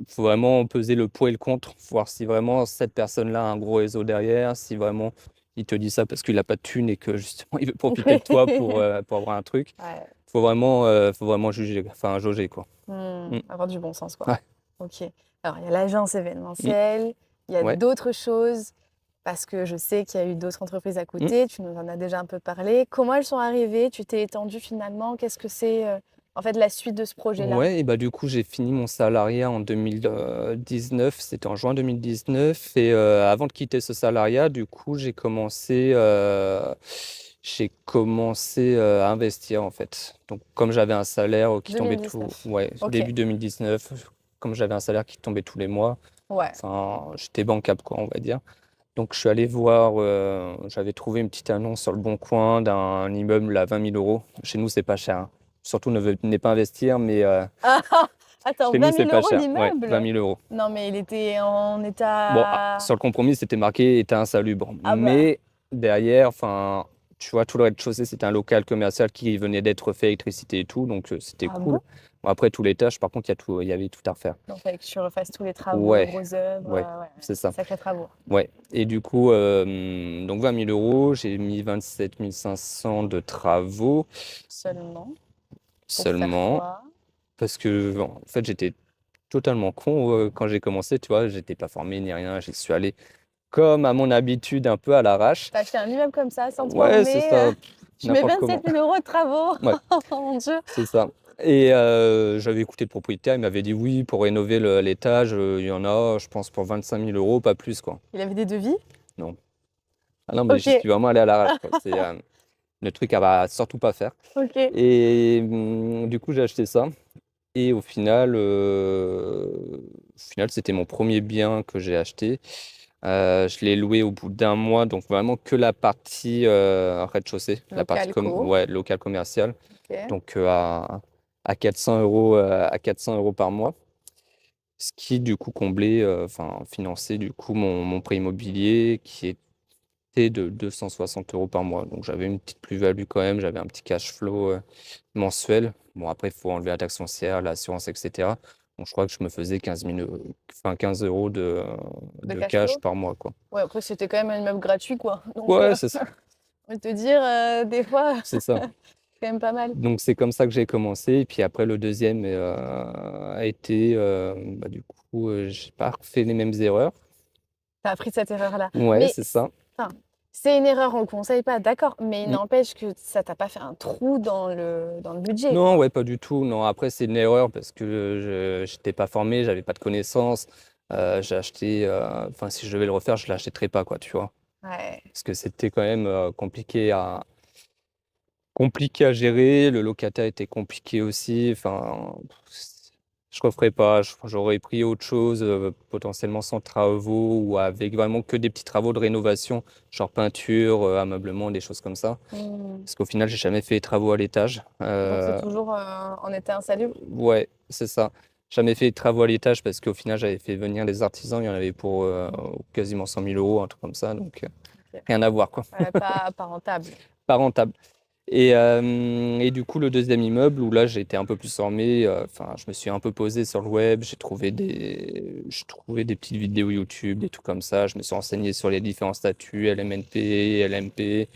faut vraiment peser le pour et le contre, voir si vraiment cette personne-là a un gros réseau derrière, si vraiment il te dit ça parce qu'il a pas de thune et que justement il veut profiter de toi pour avoir un truc. Ouais. Faut vraiment juger, enfin jauger quoi. Mmh. Avoir du bon sens, quoi. Ouais. OK. Alors, il y a l'agence Mmh. événementielle, il y a Ouais. d'autres choses, parce que je sais qu'il y a eu d'autres entreprises à Mmh. côté, tu nous en as déjà un peu parlé. Comment elles sont arrivées? Tu t'es étendue finalement? Qu'est-ce que c'est, en fait, la suite de ce projet-là? Ouais et bah, du coup, j'ai fini mon salariat en 2019, c'était en juin 2019 et avant de quitter ce salariat, du coup, j'ai commencé à investir, en fait. Donc comme j'avais un salaire, qui tombait tout 2019. ouais, OK. début 2019, comme j'avais un salaire qui tombait tous les mois, Ouais. enfin, j'étais bankable, quoi, on va dire. Donc je suis allé voir, j'avais trouvé une petite annonce sur Le Bon Coin d'un immeuble à 20 000 €. Chez nous, c'est pas cher, hein. Surtout ne venez pas investir, mais Ah! Attends, chez nous, 20 c'est 000 pas € cher. Ouais, l'immeuble? 20 000 €. Non, mais il était en Bon, état. sur le compromis, c'était marqué état insalubre, Ah bah. mais derrière, enfin, tu vois, tout le rez-de-chaussée, c'était un local commercial qui venait d'être fait, électricité et tout, donc c'était Ah bon? cool. Bon, après tous les étages, par contre, il y avait tout à refaire. Donc fallait que tu refasses tous les travaux, de Ouais, grosses œuvres, ouais, ouais, c'est ça. sacrés travaux. Ouais et du coup, donc 20 000 €, j'ai mis 27 500 de travaux Seulement? Pour faire seulement quoi? parce que, en fait, j'étais totalement con, quand j'ai commencé, tu vois? J'étais pas formé ni rien, j'y suis allé comme à mon habitude, un peu à l'arrache. Tu as acheté un immeuble comme ça, sans te Ouais, c'est former, ça, je mets n'importe comment. 27 000 € de travaux. Ouais, Oh mon Dieu! c'est ça et j'avais écouté le propriétaire, il m'avait dit: «Oui, pour rénover l'étage, il y en a, je pense, pour 25 000 €, pas plus, quoi». Il avait des devis? Non. Ah non, mais j'y OK, suis vraiment allé à l'arrache, quoi. C'est, le truc à surtout pas faire OK. et du coup, j'ai acheté ça et au final, c'était mon premier bien que j'ai acheté. Je l'ai loué au bout d'un mois, donc vraiment que la partie, rez-de-chaussée, la partie Local co. ouais, local commercial, OK. donc à 400 €, à 400 € par mois. Ce qui du coup comblait, enfin finançait du coup mon prêt immobilier qui était de 260 € par mois. Donc j'avais une petite plus-value quand même, j'avais un petit cash flow, mensuel. Bon après il faut enlever la taxe foncière, l'assurance et cetera. Donc je crois que je me faisais 15 € De de cash cash flow? par mois, quoi. Ouais, après c'était quand même un immeuble gratuit, quoi. Donc, Ouais, c'est ça, je vais te dire, des fois, c'est ça. c'est quand même pas mal. Donc c'est comme ça que j'ai commencé et puis après le deuxième a été, bah, du coup, j'ai pas refait les mêmes erreurs. Tu as appris de cette erreur-là. Ouais, Mais c'est ça. enfin, c'est une erreur, on le conseille pas, d'accord, mais il Mmh. n'empêche que ça t'a pas fait un trou dans le budget, Non, quoi. ouais, pas du tout. Non, après, c'est une erreur parce que je j'étais pas formé, j'avais pas de connaissances. J'ai acheté, enfin, si je devais le refaire, je l'achèterais pas, quoi, tu vois? Ouais. Parce que c'était quand même, compliqué à gérer. Le locataire était compliqué aussi. Enfin, je referais pas. J'aurais pris autre chose, potentiellement sans travaux ou avec vraiment que des petits travaux de rénovation, genre peinture, ameublement, des choses comme ça. Mmh. Parce qu'au final, j'ai jamais fait les travaux à l'étage. Donc c'est toujours, en état insalubre? Ouais, c'est ça. Jamais fait de travaux à l'étage parce qu'au final, j'avais fait venir des artisans, il y en avait pour, quasiment 100 000 €, un truc comme ça, donc OK. rien à voir, quoi. Ouais, pas rentable. Pas rentable et du coup, le deuxième immeuble où là, j'ai été un peu plus formé, enfin, je me suis un peu posé sur le web, j'ai trouvé des petites vidéos YouTube, des trucs comme ça. Je me suis renseigné sur les différents statuts LMNP, LMP et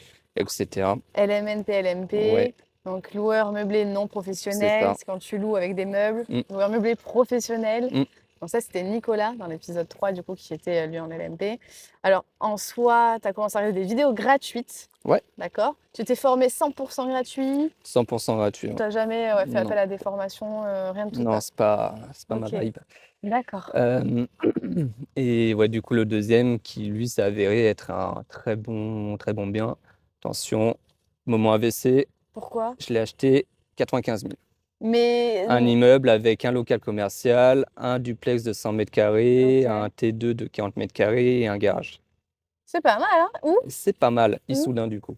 cetera. LMNP, Ouais, LMP, donc loueur meublé non c'est professionnel, ça. c'est quand tu loues avec des meubles. Mmh, Loueur meublé professionnel, mmh, donc ça, c'était Nicolas dans l'épisode 3 du coup qui était, lui en LMP. Alors en soi, tu as commencé à regarder des vidéos gratuites, ouais, d'accord? Tu t'es formé 100 gratuit? 100 gratuit, ouais. Tu as jamais, ouais, fait Non. appel à des formations, rien de tout Non, ça? c'est pas ma OK, vibe. d'accord. Hem et ouais, du coup, le deuxième qui lui s'est avéré être un très bon bien. Attention, moment AVC, Pourquoi? je l'ai acheté 95 000. Mais Un immeuble avec un local commercial, un duplex de 100 m², OK, un T2 de 40 m² et un garage. c'est pas mal, hein? Où? C'est pas mal, Où? Issoudun du coup.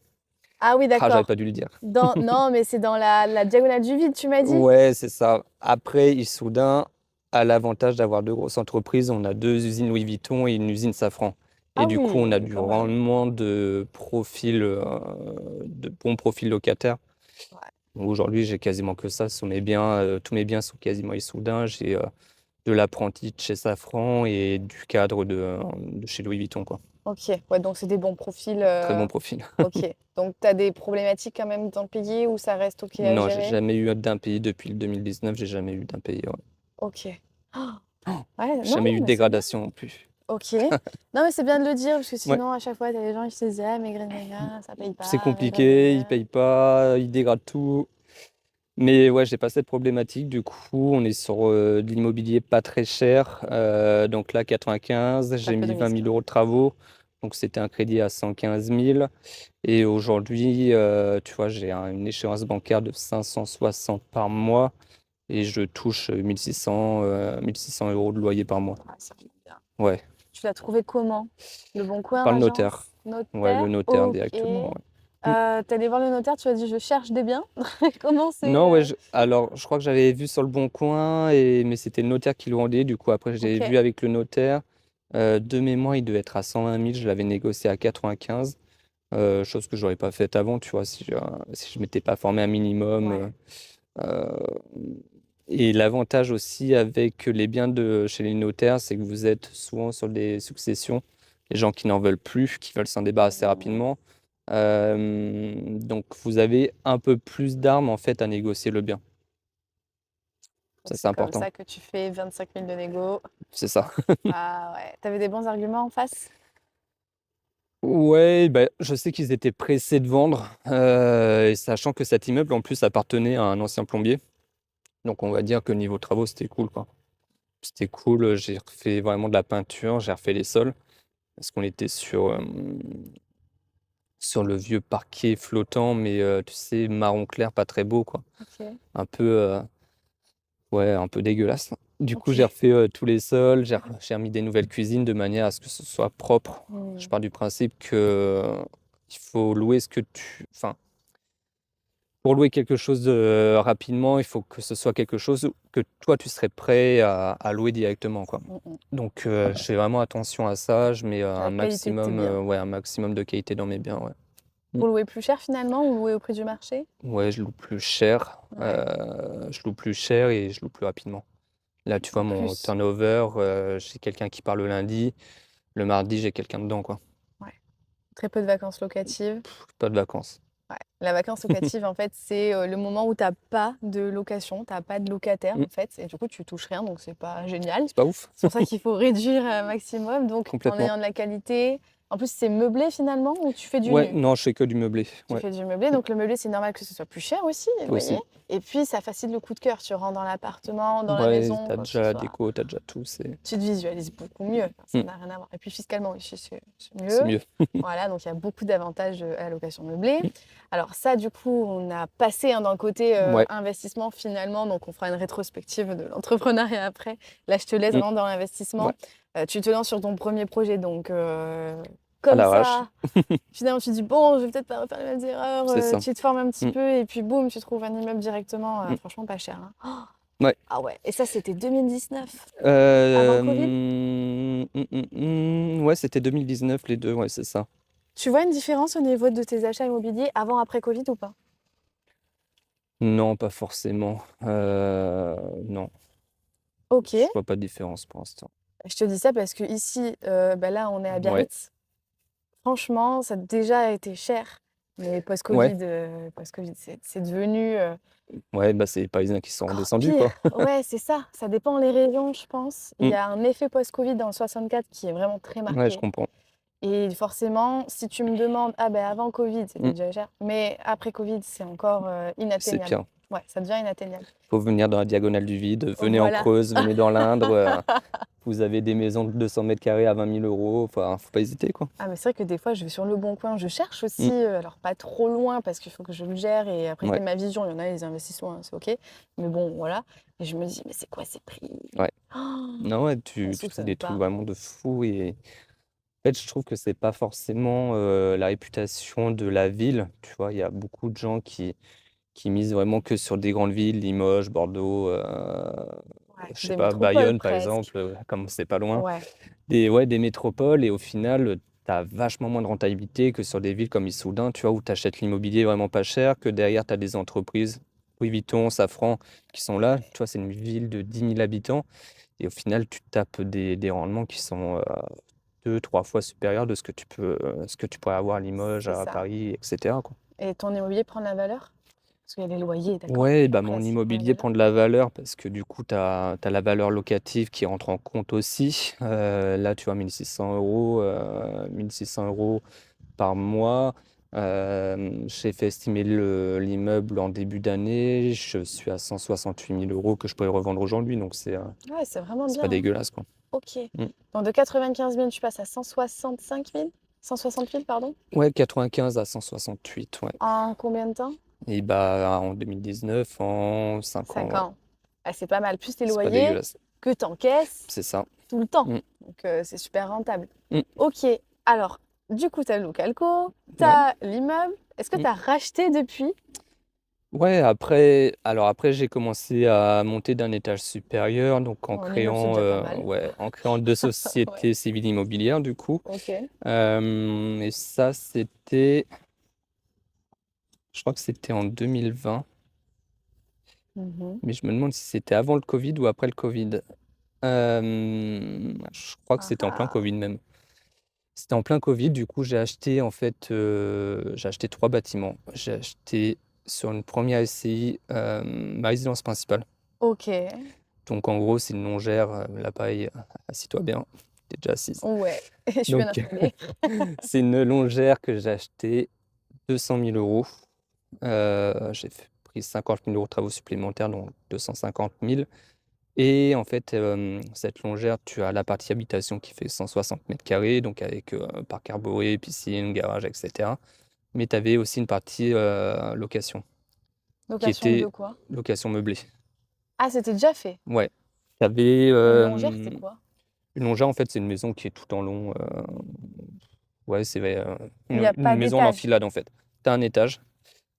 Ah oui, Ah, j'aurais d'accord. pas dû le dire. Non, mais c'est dans la diagonale du vide, tu m'as dit? Ouais, c'est ça. Après, Issoudun a l'avantage d'avoir 2 grosses entreprises. On a 2 usines Louis Vuitton et une usine Safran. Et Ah du coup, on a oui, du quand même. rendement de profils, de bons profils locataires. Ouais. Aujourd'hui, j'ai quasiment que ça. Tous mes biens sont quasiment Issoudun. J'ai de l'apprenti de chez Safran et du cadre de chez Louis Vuitton, quoi. Ok, ouais, donc c'est des bons profils. Très bon profil. Ok, donc tu as des problématiques quand même d'impayés ou ça reste ok à Non, j'ai gérer? jamais eu d'impayé depuis le 2019. J'ai jamais eu d'impayé. Ouais. Ok. Oh, Oh, ouais, j'ai non, jamais eu de mais c'est bien. dégradation non plus. Ok. Non, mais c'est bien de le dire parce que Ouais. sinon, à chaque fois, t'as des gens qui se disent ah, mais gna, ça paye C'est pas, mais compliqué, ils payent pas, ils dégradent tout. Mais ouais, j'ai pas cette problématique. Du coup, on est sur de l'immobilier pas très cher. Donc là, 95, t'as j'ai peu de mis 20 risques. 000 euros de travaux. Donc c'était un crédit à 115 000. Et aujourd'hui, tu vois, j'ai une échéance bancaire de 560 par mois et je touche 1600 euros de loyer par mois. Ah, ça fait bien. Ouais, Tu l'as trouvé comment? Le Bon Coin, par le notaire. agence, Ouais, le notaire? notaire Ok. directement. Ouais. T'es allé voir le notaire, tu as dit je cherche des biens. Comment c'est? Non, ouais, alors je crois que j'avais vu sur le Bon Coin, mais c'était le notaire qui le vendait. Du coup, après, j'ai Ok. vu avec le notaire. De mémoire, il devait être à 120 000. Je l'avais négocié à 95. Chose que j'aurais pas faite avant, tu vois, si je m'étais pas formé un minimum. Ouais. Euh, et l'avantage aussi avec les biens de chez les notaires, c'est que vous êtes souvent sur des successions. Les gens qui n'en veulent plus, qui veulent s'en débarrasser Mmh. rapidement. Donc, vous avez un peu plus d'armes en fait à négocier le bien. Donc Ça, c'est c'est comme important. ça que tu fais 25 000 de négo. C'est ça. Ah ouais. T'avais des bons arguments en face? Ouais, bah, je sais qu'ils étaient pressés de vendre, et sachant que cet immeuble, en plus, appartenait à un ancien plombier. Donc, on va dire que niveau travaux, c'était cool, quoi. C'était cool. J'ai refait vraiment de la peinture, j'ai refait les sols, parce qu'on était sur le vieux parquet flottant, mais tu sais, marron clair, pas très beau, quoi. Ok. Un peu, ouais, un peu dégueulasse. Du coup, j'ai Ok. refait tous les sols, j'ai remis des nouvelles cuisines de manière à ce que ce soit propre. Je Hmm. pars du principe que il faut louer ce que tu. Enfin, pour louer quelque chose rapidement, il faut que ce soit quelque chose que toi, tu serais prêt à louer directement, quoi. Mm, mm. Donc, je fais vraiment attention à ça. Je mets À la qualité de tes biens. ouais, un maximum de qualité dans mes biens, ouais. Mm. Vous louez plus cher finalement ou louez au prix du marché? Ouais, je loue plus cher. Ouais. Je loue plus cher et je loue plus rapidement. Là, tu En vois, mon plus, turnover, j'ai quelqu'un qui part le lundi. Le mardi, j'ai quelqu'un dedans, quoi. ouais. Très peu de vacances locatives. Pas de vacances. Ouais. La vacance locative, en fait, c'est le moment où t'as pas de location, t'as pas de locataire, Mm. en fait, et du coup, tu touches rien, donc c'est pas génial. C'est pas ouf? C'est pour ça qu'il faut réduire un maximum, donc en Complètement. ayant de la qualité. En plus, c'est meublé finalement ou tu fais du Ouais, nu? non, je fais que du meublé. Tu Ouais, fais du meublé, donc le meublé, c'est normal que ce soit plus cher aussi, vous voyez. aussi. Et puis, ça facilite le coup de cœur. Tu rentres dans l'appartement, dans la Ouais, maison, t'as quoi que ce déjà la soit. déco, t'as déjà tout. C'est Tu te visualises beaucoup mieux. Enfin, ça Mm. n'a rien à voir. Et puis, fiscalement aussi, c'est C'est mieux. mieux. Voilà, donc il y a beaucoup d'avantages à la location meublée. Mm. Alors ça, du coup, on a passé dans le côté Ouais. investissement finalement, donc on fera une rétrospective de l'entrepreneuriat après. Là, je te laisse Mm. vraiment dans l'investissement. Ouais. Tu te lances sur ton premier projet, donc À comme l'arrache. ça, finalement, tu dis, bon, je vais peut-être pas refaire les mêmes erreurs, C'est ça. tu te formes un petit Mm. peu, et puis boum, tu trouves un immeuble directement, Mm. franchement pas cher, hein. Oh, Ouais. ah ouais, et ça, c'était 2019, avant le Covid. Ouais, c'était 2019 les deux, ouais, c'est ça. Tu vois une différence au niveau de tes achats immobiliers avant-après Covid ou pas? Non, pas forcément. Non, Ok, je vois pas de différence pour l'instant. je te dis ça parce que ici, bah là, on est à Ouais, Biarritz. Franchement, ça a déjà été cher, mais ouais, post-Covid, c'est devenu ouais, bah c'est les Parisiens qui sont encore redescendus, pire. quoi. Ouais, c'est ça. Ça dépend les régions, je pense. Il Mm. y a un effet post-Covid dans le 64 qui est vraiment très Ouais, je marqué. comprends. Et forcément, si tu me demandes, ah ben avant Covid, c'était Mm. déjà cher, mais après Covid, c'est encore C'est inatteignable. pire. Ouais, ça devient inatteignable. Faut venir dans la diagonale du vide, venez en Voilà. Creuse, venez dans l'Indre. Vous avez des maisons de 200 mètres carrés à 20 000 euros. Enfin, faut pas hésiter, quoi. Ah, mais c'est vrai que des fois, je vais sur Le Bon Coin, je cherche aussi, Mm. alors pas trop loin parce qu'il faut que je le gère et après, c'est Ouais, ma vision. Il y en a, les investissements, hein, c'est OK. Mais bon, voilà. Et je me dis, mais c'est quoi ces prix? ouais. Oh, Non, ouais, on tu trouves soupçonne des trucs pas. vraiment de fou et En fait, je trouve que c'est pas forcément, la réputation de la ville, tu vois? Il y a beaucoup de gens qui misent vraiment que sur des grandes villes, Limoges, Bordeaux, Ouais. je sais Des pas, métropoles Bayonne, par presque. exemple, comme c'est pas loin. Ouais, Des métropoles et au final, tu as vachement moins de rentabilité que sur des villes comme Issoudun, tu vois? Où tu achètes l'immobilier vraiment pas cher, que derrière tu as des entreprises, Louis Vuitton, Safran, qui sont là. Tu vois? C'est une ville de 10 000 habitants et au final, tu tapes des rendements qui sont, 2-3 fois supérieurs de ce que tu pourrais avoir à Limoges, c'est à ça. Paris et cetera, quoi. Et ton immobilier prend de la valeur? Parce qu'il y a les loyers, d'accord. Ouais, bah, Après, mon ça prend de la immobilier valeur? prend de la valeur parce que du coup, tu as la valeur locative qui rentre en compte aussi. Là, tu vois, 1 600 € par mois. J'ai fait estimer l'immeuble en début d'année. Je suis à 168 000 € que je pourrais revendre aujourd'hui, donc Ouais, c'est vraiment c'est pas bien, hein. dégueulasse, quoi. Ok. Mmh. Donc de 95 000, tu passes à 165 000? 160 000, pardon? Ouais, 95 à 168, ouais. En combien de temps? Et bah, en 2019, en 5 ans, 5 ouais. ans. Ah, c'est pas mal. Plus tes C'est pas loyers dégueulasse. que t'encaisses C'est ça. tout le temps. Mmh. Donc c'est super rentable. Mmh. Ok. Alors, du coup, t'as le Localco, Ouais. t'as l'immeuble. Est-ce que Mmh. t'as racheté depuis? Ouais, après j'ai commencé à monter d'un étage supérieur, donc Bon, un immeuble, c'est déjà pas mal. ouais, en créant 2 Ouais. sociétés civiles immobilières du coup. Ok. Et ça je crois que c'était en 2020, Mhm. mais je me demande si c'était avant le covid ou après le covid. Je crois que Ah c'était en plein ah. covid même. C'était en plein covid, du coup j'ai acheté en fait, j'ai acheté 3 bâtiments. J'ai acheté sur une première SCI, ma résidence principale. Ok. Donc en gros, c'est une longère, là pareil, assis-toi bien, tu déjà assise. Ouais. Je suis bien Donc installée. c'est une longère que j'ai achetée 200 000 €. J'ai pris 50 000 € de travaux supplémentaires, donc 250 000. Et en fait, cette longère, tu as la partie habitation qui fait 160 m², donc avec, parc arboré, piscine, garage et cetera. Mais tu avais aussi une partie, location, qui Location de était quoi? location meublée. Ah, c'était déjà fait. Ouais. Tu avais, Une longère, c'est quoi? une longère, en fait, c'est une maison qui est tout en long, ouais, c'est, Où il n'y a une pas maison en d'étage. enfilade, en fait. Tu as un étage.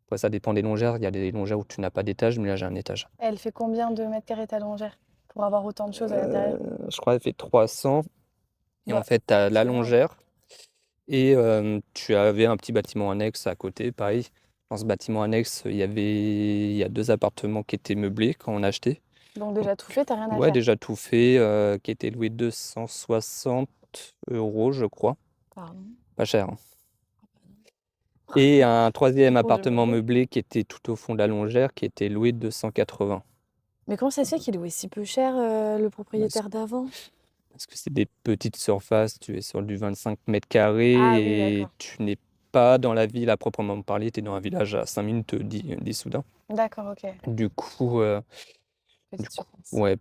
Après, ça dépend des longères. Il y a des longères où tu n'as pas d'étage, mais là, j'ai un étage. Elle fait combien de mètres carrés ta longère? Pour avoir autant de choses à l'intérieur? Je crois qu'elle fait 300 et en Bah, fait, tu as la ça va, ouais. longère et tu avais un petit bâtiment annexe à côté, pareil. Dans ce bâtiment annexe, il y a 2 appartements qui étaient meublés quand on a acheté. Donc Donc déjà tout fait, t'as rien à ouais, faire. déjà tout fait, qui était loué 260 € je crois. Pardon. Pas cher, hein. Et un troisième Trop de appartement loyer. meublé qui était tout au fond de la longère, qui était loué 280. Mais comment ça se fait qu'il louait si peu cher, le Parce propriétaire d'avant? parce que c'est des petites surfaces, tu es sur du 25 Ah oui, m² et d'accord. tu n'es pas dans la ville à proprement parler, tu es dans un village à 5 minutes d'Issoudun. D'accord, ok. Du coup, Petite surface. ouais,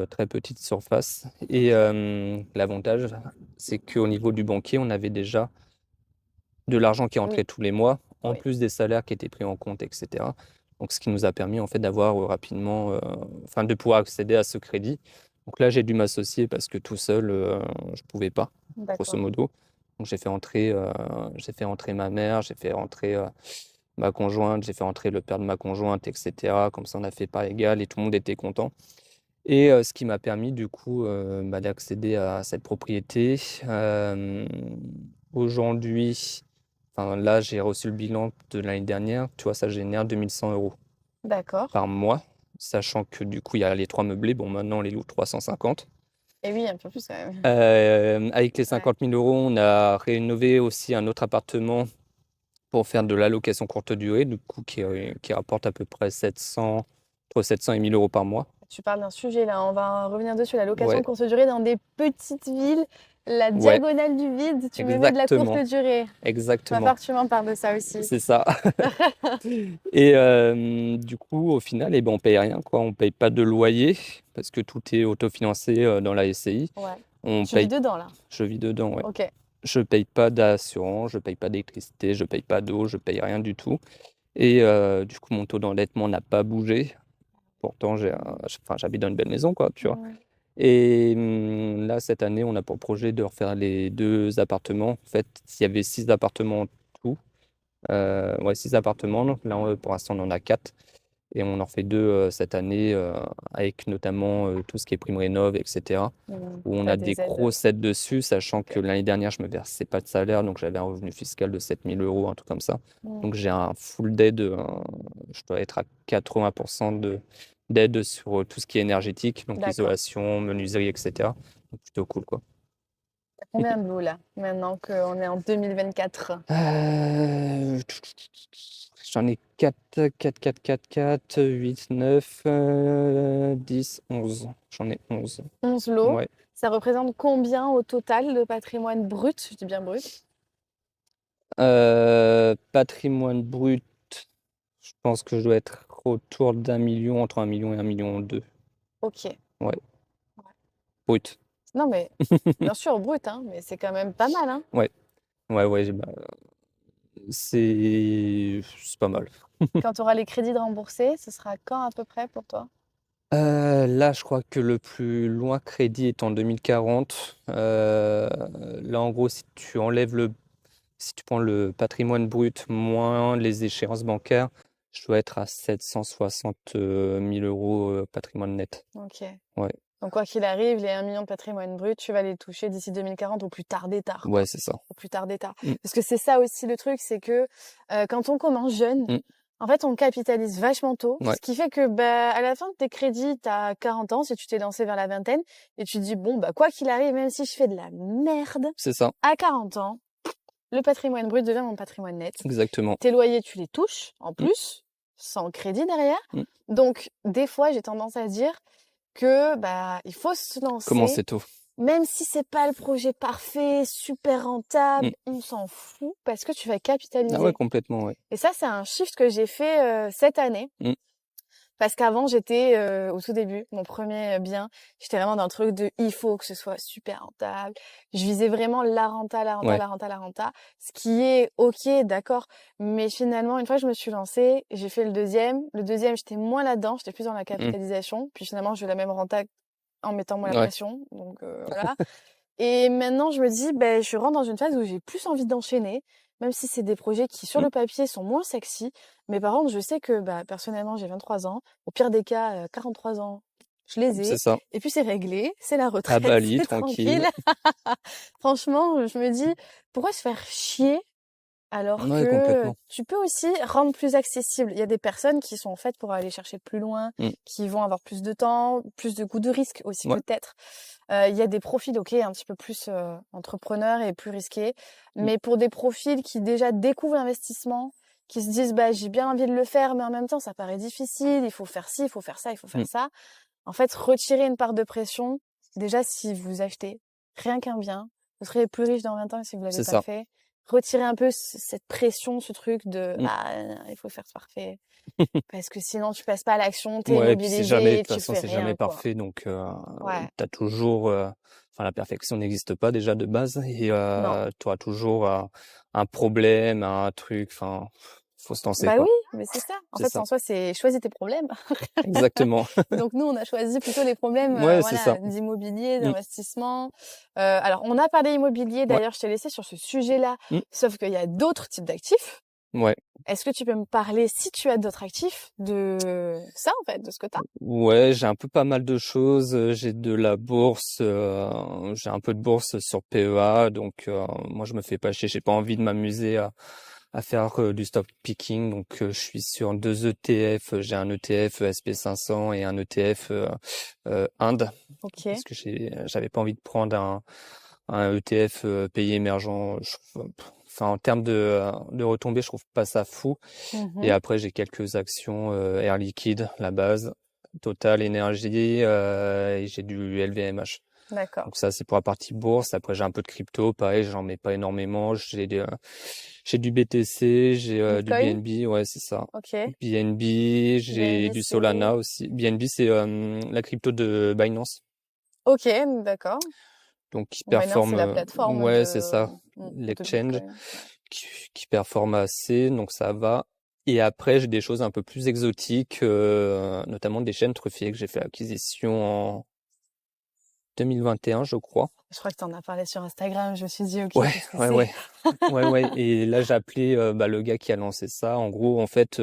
très petite surface et Ok. l'avantage, c'est qu'au niveau du banquier, on avait déjà de l'argent qui Oui, rentrait tous les mois, en oui. plus des salaires qui étaient pris en compte et cetera. Donc ce qui nous a permis en fait d'avoir, rapidement, enfin de pouvoir accéder à ce crédit. Donc là, j'ai dû m'associer parce que tout seul, je pouvais pas, grosso D'accord. modo. Donc j'ai fait entrer ma mère, j'ai fait entrer, ma conjointe, j'ai fait entrer le père de ma conjointe et cetera. Comme ça, on a fait part égale et tout le monde était content et ce qui m'a permis du coup, bah, d'accéder à cette propriété. Aujourd'hui, enfin là, j'ai reçu le bilan de l'année dernière, tu vois, ça génère 2 100 € D'accord. par mois, sachant que du coup, il y a les 3 meublés. Bon, maintenant, on les loue 350. Et oui, un peu plus quand même. Avec les Ouais. 50 000 €, on a rénové aussi un autre appartement pour faire de la location courte durée, du coup, qui rapporte à peu près 700, entre 700 et 1 000 € par mois. Tu parles d'un sujet là, on va revenir dessus, la location Ouais, courte durée dans des petites villes, la ouais, diagonale du vide, tu me mets de la courte exactement, durée. Va exactement, falloir que tu m'en parles de ça aussi. c'est ça. Et du coup, au final, ben, on paye rien, quoi. On paye pas de loyer parce que tout est autofinancé, dans la SCI. Ouais. On Tu vis paye dedans là. Je vis dedans, ouais. Ok. Je paye pas d'assurance, je paye pas d'électricité, je paye pas d'eau, je paye rien du tout et du coup, mon taux d'endettement n'a pas bougé. Pourtant, enfin, j'habite dans une belle maison, quoi, tu vois? Mm. Et là, cette année, on a pour projet de refaire les 2 appartements. En fait, il y avait 6 appartements en tout. Ouais, 6 appartements. Donc là, pour l'instant, on en a 4 et on en refait 2 cette année, avec notamment, tout ce qui est prime rénov et cetera, où on Tu a des des aides. grosses aides dessus, sachant OK. que l'année dernière, je me versais pas de salaire, donc j'avais un revenu fiscal de 7 000 €, un truc comme ça. Mmh. Donc j'ai un full d'aide, je dois être à 80 d'aide sur, tout ce qui est énergétique, donc D'accord. isolation, menuiserie et cetera. Donc plutôt cool, quoi. Combien de lots là, maintenant qu'on est en 2024? J'en ai 4, 8, 9, 10, 11. J'en ai 11. 11 lots. Ouais. Ça représente combien au total de patrimoine brut? Je dis bien brut. Patrimoine brut, je pense que je dois être autour d'1 000 000, entre 1 000 000 et 1 2 000 000. OK. Ouais, Ouais. brut. Non mais bien sûr brut, hein, mais c'est quand même pas mal, hein? Ouais, ouais, bah, c'est pas mal. Quand tu auras les crédits de remboursés, ce sera quand à peu près pour toi? Là, je crois que le plus loin crédit est en 2040. Là, en gros, si tu prends le patrimoine brut moins les échéances bancaires, je dois être à 760 000 € patrimoine net. OK. Ouais, Donc quoi qu'il arrive, les 1 million de patrimoine brut, tu vas les toucher d'ici 2040 au plus tard des tard, ouais, quoi. c'est ça. Au plus tard des tard. Mmh, Parce que c'est ça aussi le truc, c'est que quand on commence jeune, mmh, en fait, on capitalise vachement tôt, ouais, ce qui fait que bah, à la fin de tes crédits, tu as 40 ans, si tu t'es lancé vers la vingtaine, et tu te dis, bon, bah, quoi qu'il arrive, même si je fais de la merde, c'est ça, à 40 ans, le patrimoine brut devient mon patrimoine net. exactement. Tes loyers, tu les touches, en Mmh, plus, sans crédit derrière. mmh. Donc, des fois, j'ai tendance à dire que bah il faut se lancer, Commencer tôt. même si c'est pas le projet parfait, super rentable, Mmh. on s'en fout parce que tu vas Ah ouais, capitaliser. complètement, ouais. Et ça, c'est un shift que j'ai fait cette année. Mmh, Parce qu'avant, j'étais au tout début, mon premier bien, j'étais vraiment dans le truc de il faut que ce soit super rentable. Je visais vraiment la renta, la renta, ouais. la renta, la renta, ce qui est ok, d'accord. Mais finalement, une fois que je me suis lancée, j'ai fait le deuxième. Le deuxième, j'étais moins là-dedans, j'étais plus dans la Mmh, capitalisation. Puis finalement, j'ai eu la même renta en mettant moins la ouais, pression. Donc voilà. Et maintenant, je me dis, ben, je rentre dans une phase où j'ai plus envie d'enchaîner, même si c'est des projets qui, sur mmh, le papier, sont moins sexy. Mais par contre, je sais que, bah, personnellement, j'ai 23 ans. Au pire des cas, 43 ans, je les c'est ai. ça. Et puis, c'est réglé, c'est la À retraite, Bali, c'est tranquille. tranquille. Franchement, je me dis, pourquoi se faire chier alors Ouais, que complètement. tu peux aussi rendre plus accessible. Il y a des personnes qui sont faites pour aller chercher plus loin, Mmh, qui vont avoir plus de temps, plus de goût de risque aussi ouais, peut-être. Il y a des profils, OK, un petit peu plus, entrepreneurs et plus risqués. mmh, Mais pour des profils qui déjà découvrent l'investissement, qui se disent: «Bah, j'ai bien envie de le faire, mais en même temps, ça paraît difficile, il faut faire ci, il faut faire ça, il faut mmh, faire ça». En fait, retirer une part de pression, déjà si vous achetez rien qu'un bien, vous serez plus riche dans 20 ans si vous l'avez c'est pas ça. fait. Retirer un peu cette pression, ce truc de: Mmh. «Ah, il faut faire parfait». Parce que sinon tu passes pas à l'action, tu es Ouais, et puis c'est jamais de immobilisé, toute tu façon, fais c'est jamais rien, quoi. parfait, donc Ouais, tu toujours, enfin, la perfection n'existe pas déjà de base et non. tu auras toujours, un problème, un truc, enfin, faut se lancer, Bah quoi. oui, mais c'est ça. En C'est fait, ça, en soi, c'est choisis tes problèmes. exactement. Donc nous, on a choisi plutôt les problèmes, Ouais, c'est voilà, ça. d'immobilier, Mmh, d'investissement. Alors on a parlé immobilier, ouais, d'ailleurs, je t'ai laissé sur ce sujet-là, mmh, sauf qu'il y a d'autres types d'actifs. ouais. Est-ce que tu peux me parler, si tu as d'autres actifs, de ça, en fait, de ce que tu as? Ouais, j'ai un peu pas mal de choses, j'ai de la bourse, j'ai un peu de bourse sur PEA, donc moi je me fais pas chier, j'ai pas envie de m'amuser à faire, du stock picking, donc je suis sur 2 ETF, j'ai un ETF SP500 et un ETF, Inde, OK. parce que j'avais pas envie de prendre un ETF, pays émergent, enfin en termes de retombées, je trouve pas ça fou. Et Mmh. après j'ai quelques actions, Air Liquide, la base, Total Énergie, et j'ai du LVMH. D'accord. Donc ça, c'est pour la partie bourse. Après, j'ai un peu de crypto, pareil, j'en mets pas énormément. J'ai du BTC, j'ai du Bitcoin? BNB, ouais, c'est ça. OK. BNB, j'ai BNB, du c'est Solana aussi. BNB, c'est la crypto de Binance, OK, d'accord. donc qui Binance, performe, c'est la plateforme ouais, c'est de ça, de l'exchange, Bitcoin. Ouais. qui, qui performe assez, donc ça va. Et après, j'ai des choses un peu plus exotiques, notamment des chaînes truffiées que j'ai fait acquisition 2021, je crois. Je crois que tu en as parlé sur Instagram. Je me suis dit, OK, Ouais, qu'est-ce que ouais, c'est? ouais. Ouais, ouais. Et là, j'ai appelé le gars qui a lancé ça. En gros, en fait,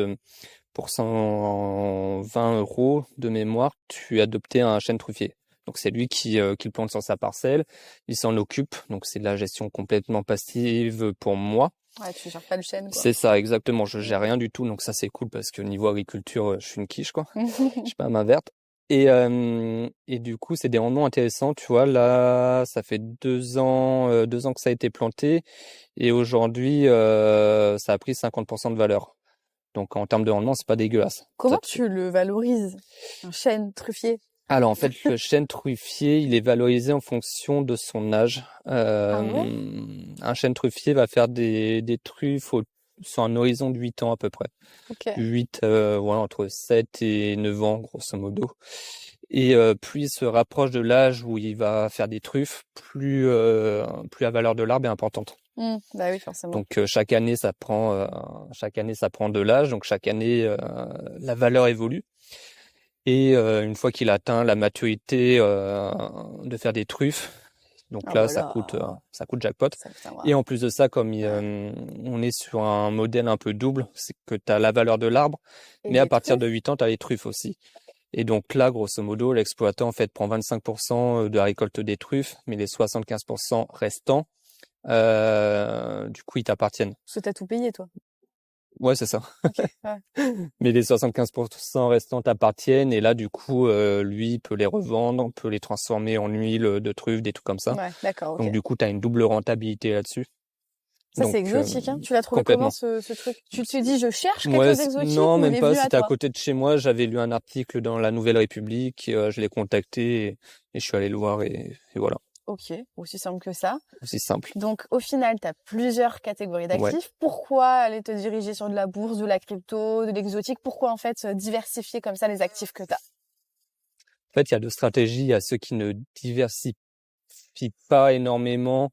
pour 120 € de mémoire, tu adoptais un chêne truffier. Donc, c'est lui qui le plante sur sa parcelle. Il s'en occupe. Donc, c'est de la gestion complètement passive pour moi. Ouais, tu gères pas le chêne, quoi. C'est ça, exactement. Je gère rien du tout. Donc, ça, c'est cool parce que niveau agriculture, je suis une quiche, quoi. Je suis pas main verte. Et du coup, c'est des rendements intéressants. Tu vois, là, ça fait 2 ans que ça a été planté. Et aujourd'hui, ça a pris 50% de valeur. Donc, en termes de rendement, c'est pas dégueulasse. Comment tu le valorises, un chêne truffier? Alors, en fait, le chêne truffier, il est valorisé en fonction de son âge. Ah ouais? Un chêne truffier va faire des truffes sur un horizon de 8 ans à peu près. OK. 8, voilà, entre 7 et 9 ans, grosso modo. Et plus il se rapproche de l'âge où il va faire des truffes, plus la valeur de l'arbre est importante. Bah oui, forcément. Donc chaque année, ça prend de l'âge. Donc chaque année, la valeur évolue. Et une fois qu'il atteint la maturité de faire des truffes, donc Ah là, voilà, ça coûte jackpot. ça putain, Et en plus de ça, comme on est sur un modèle un peu double, c'est que tu as la valeur de l'arbre, et mais à des partir de truffes? 8 ans, tu as les truffes aussi. Et donc là, grosso modo, l'exploitant en fait prend 25% de la récolte des truffes, mais les 75% restants, du coup, ils t'appartiennent. Parce que t'as tout payé, toi. Ouais, c'est ça. OK, ouais. Mais les 75% restants t'appartiennent, et là, du coup, lui peut les revendre, peut les transformer en huile de truffe, des trucs comme ça. Ouais, d'accord, OK. Donc du coup, tu as une double rentabilité là-dessus. Ça, Donc c'est exotique, hein. Tu l'as trouvé comment, complètement. ce truc? Tu te dis: «Je cherche quelque Ouais, chose d'exotique» non, ou il même est pas. venu à C'était à toi? côté de chez moi. J'avais lu un article dans la Nouvelle République. Je l'ai contacté et je suis allé le voir et voilà. OK, aussi simple que ça. Aussi simple. Donc au final, tu as plusieurs catégories Ouais. d'actifs. Pourquoi aller te diriger sur de la bourse, de la crypto, de l'exotique? Pourquoi en fait diversifier comme ça les actifs que tu as? En fait, il y a deux stratégies. Il y a ceux qui ne diversifient pas énormément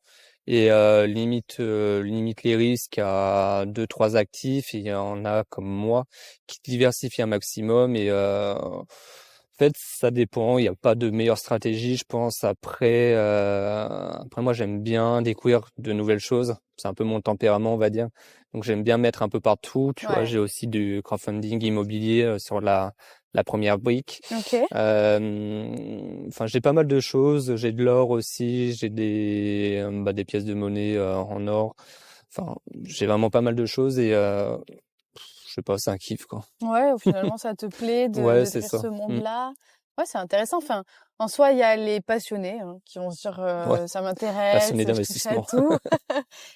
et limite les risques à 2-3 actifs. Et il y en a comme moi qui diversifient un maximum. Et en fait, ça dépend. Il n'y a pas de meilleure stratégie, je pense. Après, moi, j'aime bien découvrir de nouvelles choses. C'est un peu mon tempérament, on va dire. Donc, j'aime bien mettre un peu partout. Tu vois, Ouais. j'ai aussi du crowdfunding immobilier sur la première brique. OK. Enfin, j'ai pas mal de choses. J'ai de l'or aussi. J'ai des pièces de monnaie en or. Enfin, j'ai vraiment pas mal de choses et je sais pas, c'est un kiff, quoi. Ouais, au finalement, ça te plaît de Ouais, c'est découvrir ce ça. monde-là. Ouais, c'est intéressant. Enfin, en soi, il y a les passionnés, hein, qui vont se dire, Ouais, «Ça m'intéresse, passionné je touche à d'investissement. tout».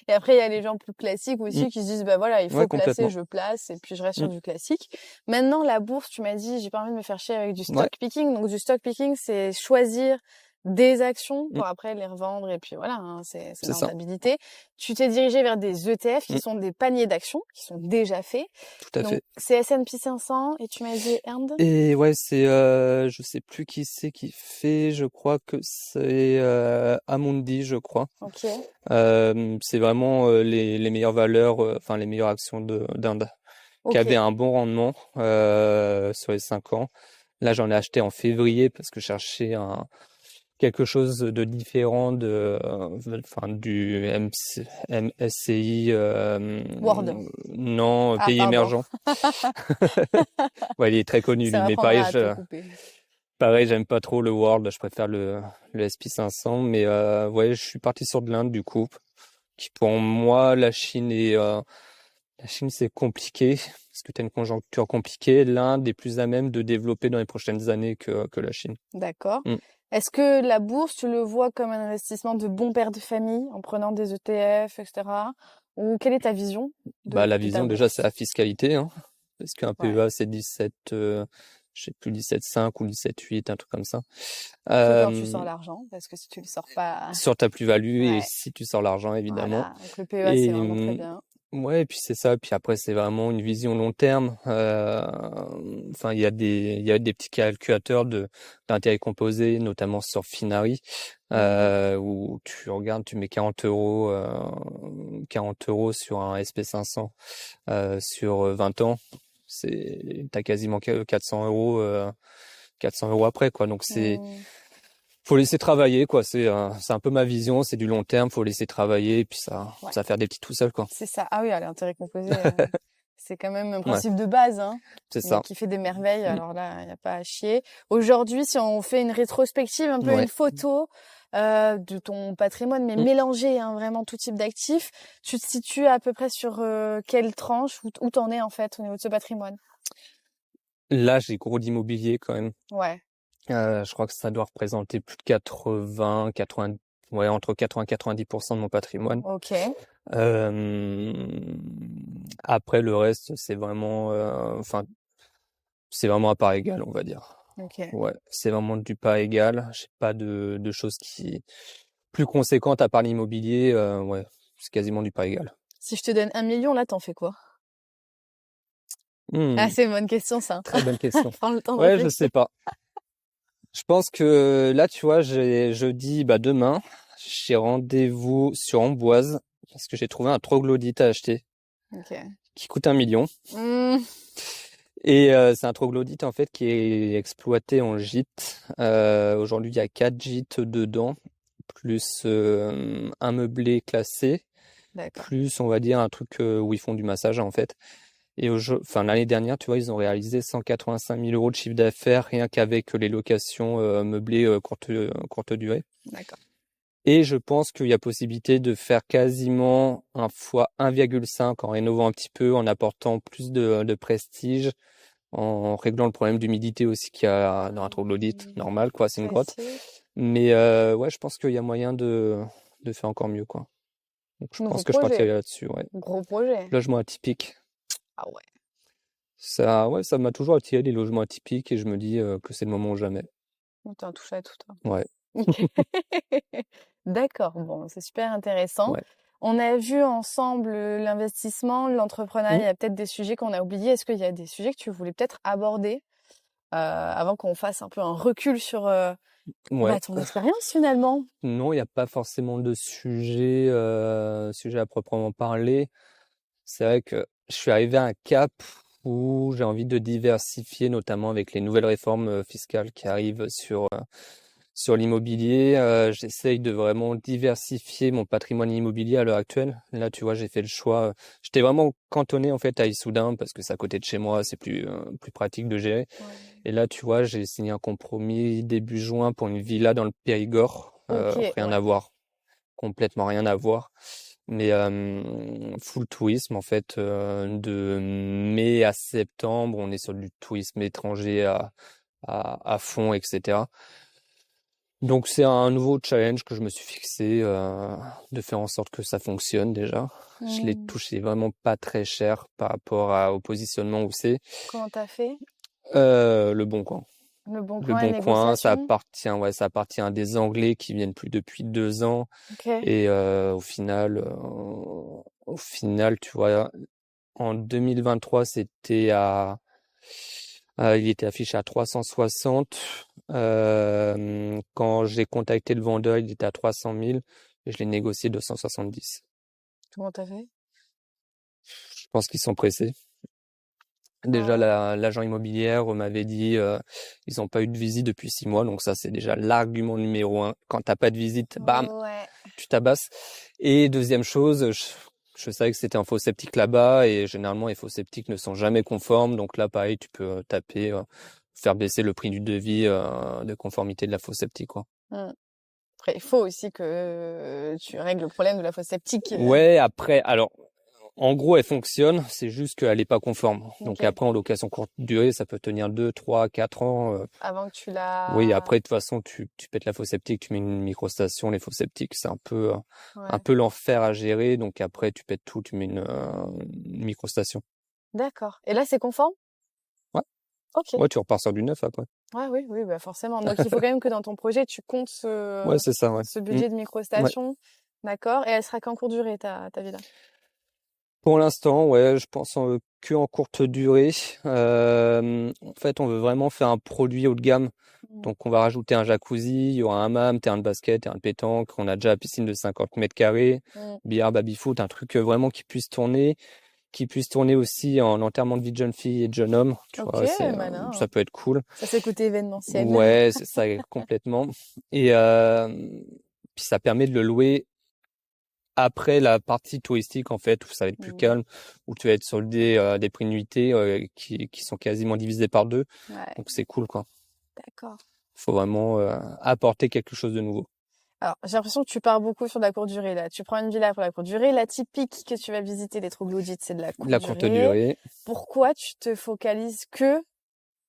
Et après, il y a les gens plus classiques Mmh. aussi qui se disent: «Bah, voilà, il Ouais, faut placer, complètement. je place et puis je reste sur Mmh. du classique». Maintenant, la bourse, tu m'as dit: «J'ai pas envie de me faire chier avec du Ouais. stock picking». Donc du stock picking, c'est choisir des actions Mmh. pour après les revendre et puis voilà, hein, c'est C'est la ça. rentabilité. Tu t'es dirigé vers des ETF qui Mmh. sont des paniers d'actions qui sont déjà faits. Tout à Donc fait. c'est S&P 500 et tu m'as dit Earned? Et ouais, c'est je sais plus qui c'est qui fait. Je crois que c'est Amundi, je crois. OK, C'est vraiment les meilleures valeurs, enfin les meilleures actions d'Inde, qui avaient OK. un bon rendement sur les 5 ans. Là, j'en ai acheté en février parce que je cherchais quelque chose de différent enfin, du MSCI, Word. non, Ah pays pardon, émergents. Ouais, il est très connu lui, ça mais m'apprendra à te couper. pareil, j'aime pas trop le World, je préfère le SP 500, mais ouais, je suis parti sur de l'Inde du coup, qui pour moi, la Chine c'est compliqué, parce que tu as une conjoncture compliquée. L'Inde est plus à même de développer dans les prochaines années que la Chine. D'accord. Mm. Est-ce que la bourse, tu le vois comme un investissement de bon père de famille en prenant des ETF, etc. Ou quelle est ta vision Bah, la de ta vision déjà, c'est bourse? la fiscalité, hein, parce qu'un Ouais. PEA c'est 17, je sais plus, 17,5 ou 17,8, un truc comme ça. Que quand tu Euh, sors l'argent, parce que si tu le sors pas, sur ta plus-value et ouais, si tu sors l'argent, évidemment. voilà. Donc le PEA, c'est Et vraiment très bien. ouais, et puis c'est ça. Puis après, c'est vraiment une vision long terme. Enfin, il y a des petits calculateurs d'intérêt composé, notamment sur Finari, où tu regardes, tu mets 40 euros sur un SP500 sur 20 ans. T'as quasiment 400 euros après, quoi. Donc Mm. Faut laisser travailler, quoi. C'est un peu ma vision, c'est du long terme, faut laisser travailler et puis ça Ouais, va faire des petits tout seul, quoi. c'est ça. Ah oui, l'intérêt composé, c'est quand même un Ouais, principe de base, hein, c'est mais ça. qui fait des merveilles. Mmh. Alors là, il n'y a pas à chier. Aujourd'hui, si on fait une rétrospective, un peu une Ouais. photo de ton patrimoine, mais Mmh. mélangé, hein, vraiment tout type d'actifs, tu te situes à peu près sur quelle tranche, où t'en es en fait au niveau de ce patrimoine? Là, j'ai gros d'immobilier quand même. Ouais, Je crois que ça doit représenter plus de 80, ouais, entre 80 et 90 de mon patrimoine. ok, Après le reste, c'est vraiment, enfin, c'est vraiment à part égale, on va dire. ok. Ouais, c'est vraiment du pas égal. J'ai pas de choses qui plus conséquentes à part l'immobilier, ouais, c'est quasiment du pas égal. Si je te donne 1 million, là, t'en fais quoi? Ah, Mmh, c'est une bonne question, ça. très bonne question. Prends le temps de Ouais, je réfléchir. sais pas. Je pense que là, tu vois, jeudi, bah demain, j'ai rendez-vous sur Amboise parce que j'ai trouvé un troglodyte à acheter Ok. qui coûte 1 million. Hmm, Et c'est un troglodyte en fait qui est exploité en gîte. Aujourd'hui, il y a 4 gîtes dedans, plus un meublé classé, d'accord. plus on va dire un truc où ils font du massage en fait. Et enfin, l'année dernière, tu vois, ils ont réalisé 185 000 euros de chiffre d'affaires rien qu'avec les locations meublées courte durée. D'accord. Et je pense qu'il y a possibilité de faire quasiment un fois 1,5 en rénovant un petit peu, en apportant plus de prestige, en réglant le problème d'humidité aussi qu'il y a dans un troglodyte. Normal, quoi, c'est une grotte. Classique. Mais ouais, je pense qu'il y a moyen de faire encore mieux, quoi. Donc je Gros pense que je partirai projet. là-dessus, ouais. Gros projet. Logement atypique. Ah ouais. Ça, ouais, ça m'a toujours attiré les logements atypiques et je me dis que c'est le moment ou jamais. Oh, t'as un touche à tout, toi. Ouais, Ok. D'accord. Bon, c'est super intéressant. ouais. On a vu ensemble l'investissement, l'entrepreneuriat. Mmh. Il y a peut-être des sujets qu'on a oubliés. Est-ce qu'il y a des sujets que tu voulais peut-être aborder avant qu'on fasse un peu un recul sur Ouais. ton expérience finalement? Non, il n'y a pas forcément de sujet à proprement parler. C'est vrai que je suis arrivé à un cap où j'ai envie de diversifier, notamment avec les nouvelles réformes fiscales qui arrivent sur l'immobilier. J'essaye de vraiment diversifier mon patrimoine immobilier à l'heure actuelle. Là, tu vois, j'ai fait le choix. J'étais vraiment cantonné en fait à Issoudun parce que c'est à côté de chez moi, c'est plus pratique de gérer. Ouais. Et là, tu vois, j'ai signé un compromis début juin pour une villa dans le Périgord. Ok, Rien à ouais. voir, complètement rien à voir. Mais full tourisme en fait, de mai à septembre, on est sur du tourisme étranger à fond, etc. Donc c'est un nouveau challenge que je me suis fixé, de faire en sorte que ça fonctionne déjà. Je l'ai Hmm. touché vraiment pas très cher par rapport au positionnement où c'est. Comment t'as fait? Le Bon Coin. Le bon Le coin et Bon Coin, négociation? ça appartient à des Anglais qui viennent plus depuis 2 ans. Ok. Et au final, tu vois, en 2023, il était affiché à 360. Quand j'ai contacté le vendeur, il était à 300 000 et je l'ai négocié 270. Comment t'as fait? Je pense qu'ils sont pressés. Déjà, Ouais. l'agent immobilier m'avait dit ils n'ont pas eu de visite depuis 6 mois, donc ça c'est déjà l'argument numéro un. Quand t'as pas de visite, bam, Ouais. tu tabasses. Et deuxième chose, je savais que c'était un faux sceptique là-bas et généralement les faux sceptiques ne sont jamais conformes, donc là pareil, tu peux taper, faire baisser le prix du devis de conformité de la faux sceptique, quoi. Hmm. Après, il faut aussi que tu règles le problème de la fosse septique. Ouais, après, alors en gros, elle fonctionne, c'est juste qu'elle n'est pas conforme. Donc Ok. après, en location courte durée, ça peut tenir 2, 3, 4 ans. Avant que tu Oui, la... après, de toute façon, tu pètes la fosse septique, tu mets une microstation. Les fosses septiques, c'est un Ouais. peu l'enfer à gérer. Donc après, tu pètes tout, tu mets une microstation. D'accord. Et là, c'est conforme? Ouais, Ok. ouais, tu repars sur du neuf après. Ouais, oui, oui, bah forcément. Donc, il faut quand même que dans ton projet, tu comptes Ouais, c'est ça, ouais. ce Mm. budget de Ouais. microstation. D'accord. Et elle sera qu'en court durée, ta villa? Pour l'instant, ouais, je pense que en courte durée. En fait, on veut vraiment faire un produit haut de gamme. Hmm. Donc, on va rajouter un jacuzzi, il y aura un hammam, terrain de basket, terrain de pétanque. On a déjà la piscine de 50 mètres carrés, Hmm. billard, baby-foot, un truc vraiment qui puisse tourner. qui puisse tourner aussi en enterrement de vie de jeune fille et de jeune homme. Tu Ok, vois, malin. ça peut être cool. Ça, c'est côté événementiel. Ouais, c'est ça, complètement. Et puis ça permet de le louer après la partie touristique, en fait, où ça va être plus calme, où tu vas être sur des prix de nuitée qui sont quasiment divisés par 2. Ouais, Donc c'est cool, quoi. d'accord. Faut vraiment apporter quelque chose de nouveau. Alors, j'ai l'impression que tu pars beaucoup sur de la courte durée, là. Tu prends une villa pour la courte durée. La typique que tu vas visiter, les troglodytes, c'est de la courte La courte durée. durée. Pourquoi tu te focalises que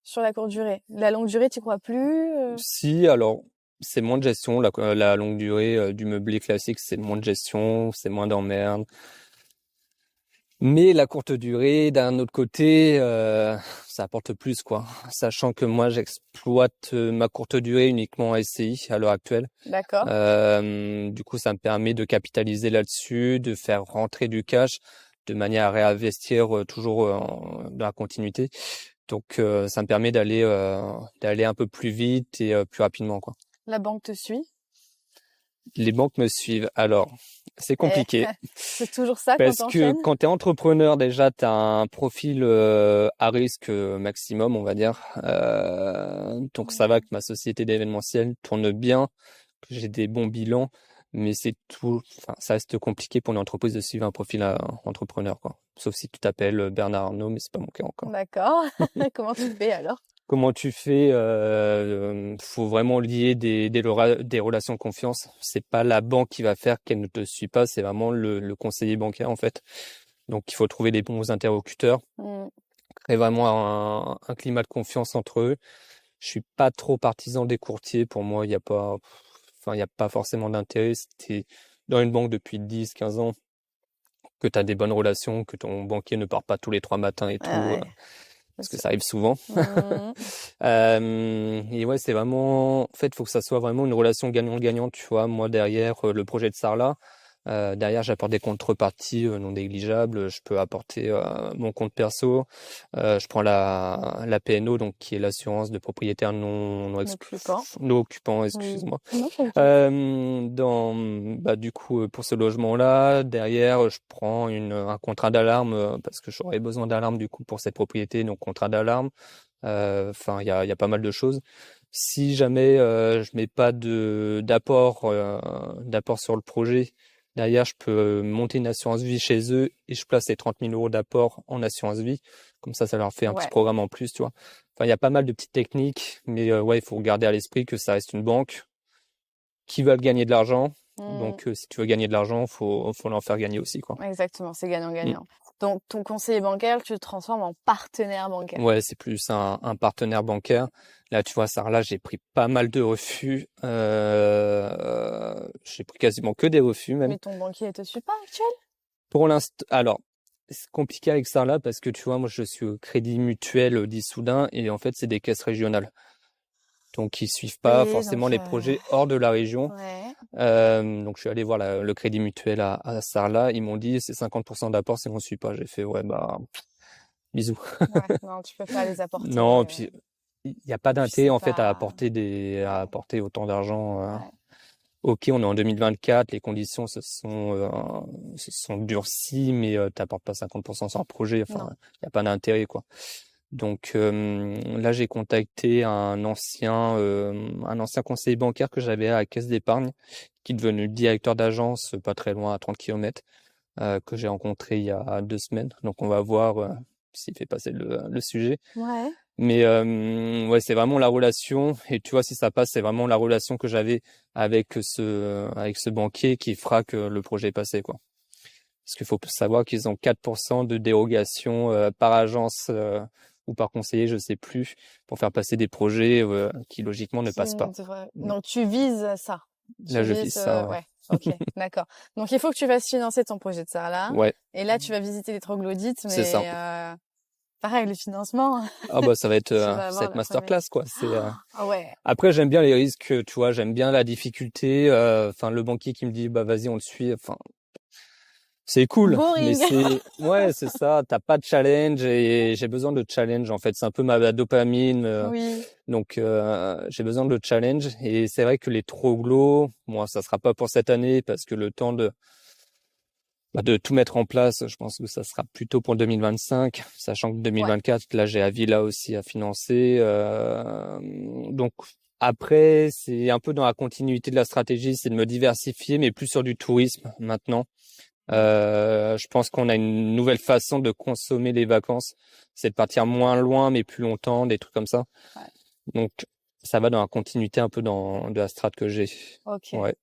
sur la courte durée? La longue durée, tu crois plus? Si, alors, c'est moins de gestion. La longue durée du meublé classique, c'est moins de gestion, c'est moins d'emmerde. Mais la courte durée, d'un autre côté, ça apporte plus, quoi. Sachant que moi, j'exploite ma courte durée uniquement en SCI à l'heure actuelle. D'accord. Du coup, ça me permet de capitaliser là-dessus, de faire rentrer du cash de manière à réinvestir toujours dans la continuité. Donc, ça me permet d'aller un peu plus vite et plus rapidement, quoi. La banque te suit? Les banques me suivent. Alors, c'est compliqué. C'est toujours ça quand Parce que t'enchaînes? quand tu es entrepreneur, déjà, tu as un profil à risque maximum, on va dire. Donc, ça va que ma société d'événementiel tourne bien, que j'ai des bons bilans, mais c'est tout. Enfin, ça reste compliqué pour une entreprise de suivre un profil entrepreneur, quoi. Sauf si tu t'appelles Bernard Arnault, mais c'est pas mon cas encore. D'accord. Comment tu fais alors? Comment tu fais? Faut vraiment lier des relations de confiance. C'est pas la banque qui va faire qu'elle ne te suit pas, c'est vraiment le conseiller bancaire, en fait. Donc, il faut trouver les bons interlocuteurs, créer vraiment un climat de confiance entre eux. Je suis pas trop partisan des courtiers. Pour moi, il y a pas forcément d'intérêt. Si t'es dans une banque depuis 10, 15 ans, que tu as des bonnes relations, que ton banquier ne part pas tous les 3 matins et tout, Ouais. parce que ça arrive souvent. Mhm. Et ouais, c'est vraiment, en fait, il faut que ça soit vraiment une relation gagnant-gagnant, tu vois. Moi, derrière le projet de Sarlat, derrière, j'apporte des contreparties non négligeables. Je peux apporter mon compte perso. Je prends la PNO, donc qui est l'assurance de propriétaire non occupant, excuse-moi. Non, pas du Du coup, pour ce logements-là, derrière, je prends un contrat d'alarme parce que j'aurais besoin d'alarme du coup pour cette propriété, donc contrat d'alarme. Enfin, il y a pas mal de choses. Si jamais je mets pas d'apport sur le projet, derrière, je peux monter une assurance vie chez eux et je place les 30 000 € d'apport en assurance vie. Comme ça leur fait un petit programme en plus, tu vois. Enfin, il y a pas mal de petites techniques, mais ouais, il faut garder à l'esprit que ça reste une banque qui veut gagner de l'argent. Donc, si tu veux gagner de l'argent, faut l'en faire gagner aussi, quoi. Exactement, c'est gagnant-gagnant. Donc, ton conseiller bancaire, tu le transformes en partenaire bancaire. Ouais, c'est plus un partenaire bancaire. Là, tu vois, Sarah, j'ai pris pas mal de refus. J'ai pris quasiment que des refus, même. Mais ton banquier te suit pas actuel? Pour l'instant, alors, c'est compliqué avec Sarlat parce que tu vois, moi, je suis au Crédit Mutuel d'Issoudun et en fait, c'est des caisses régionales. Donc, ils suivent pas forcément les projets hors de la région. Donc, je suis allé voir le Crédit Mutuel à Sarlat. Ils m'ont dit, c'est 50% d'apport si on ne suit pas. J'ai fait, ouais, bah, bisous. Ouais, non, tu peux pas les apporter. Non, puis il n'y a pas d'intérêt en fait à pas... apporter autant d'argent. Ok, on est en 2024, les conditions se sont durcies, mais t'apportes pas 50% sur un projet. Enfin, il n'y a pas d'intérêt, quoi. Donc là, j'ai contacté un ancien conseiller bancaire que j'avais à la Caisse d'épargne, qui est devenu directeur d'agence pas très loin, à 30 km, que j'ai rencontré il y a 2 semaines. Donc on va voir s'il fait passer le sujet. Ouais. Mais ouais, c'est vraiment la relation. Et tu vois, si ça passe, c'est vraiment la relation que j'avais avec ce banquier qui fera que le projet est passé, quoi. Parce qu'il faut savoir qu'ils ont 4% de dérogation par agence ou par conseiller, je sais plus, pour faire passer des projets qui logiquement ne passent pas. Donc tu vises ça. Là, je vise ça. Ouais. Ok, d'accord. Donc il faut que tu fasses financer ton projet de Sarlat. Ouais. Et là, tu vas visiter les troglodytes, mais c'est ça. Pareil, le financement. Ah bah ça va être cette masterclass, quoi. Ouais. Après, j'aime bien les risques, tu vois, j'aime bien la difficulté. Enfin, le banquier qui me dit bah vas-y, on le suit. Enfin, c'est cool, mais c'est ça. T'as pas de challenge et j'ai besoin de challenge en fait. C'est un peu ma dopamine. Oui. Donc j'ai besoin de challenge et c'est vrai que les troglos, moi ça sera pas pour cette année parce que le temps de tout mettre en place. Je pense que ça sera plutôt pour 2025, sachant que Ouais. 2024, là, j'ai Avila aussi à financer. Donc après, c'est un peu dans la continuité de la stratégie, c'est de me diversifier, mais plus sur du tourisme maintenant. Mmh. Je pense qu'on a une nouvelle façon de consommer les vacances, c'est de partir moins loin, mais plus longtemps, des trucs comme ça. Ouais. Donc ça va dans la continuité un peu de la strat que j'ai. OK. Ouais.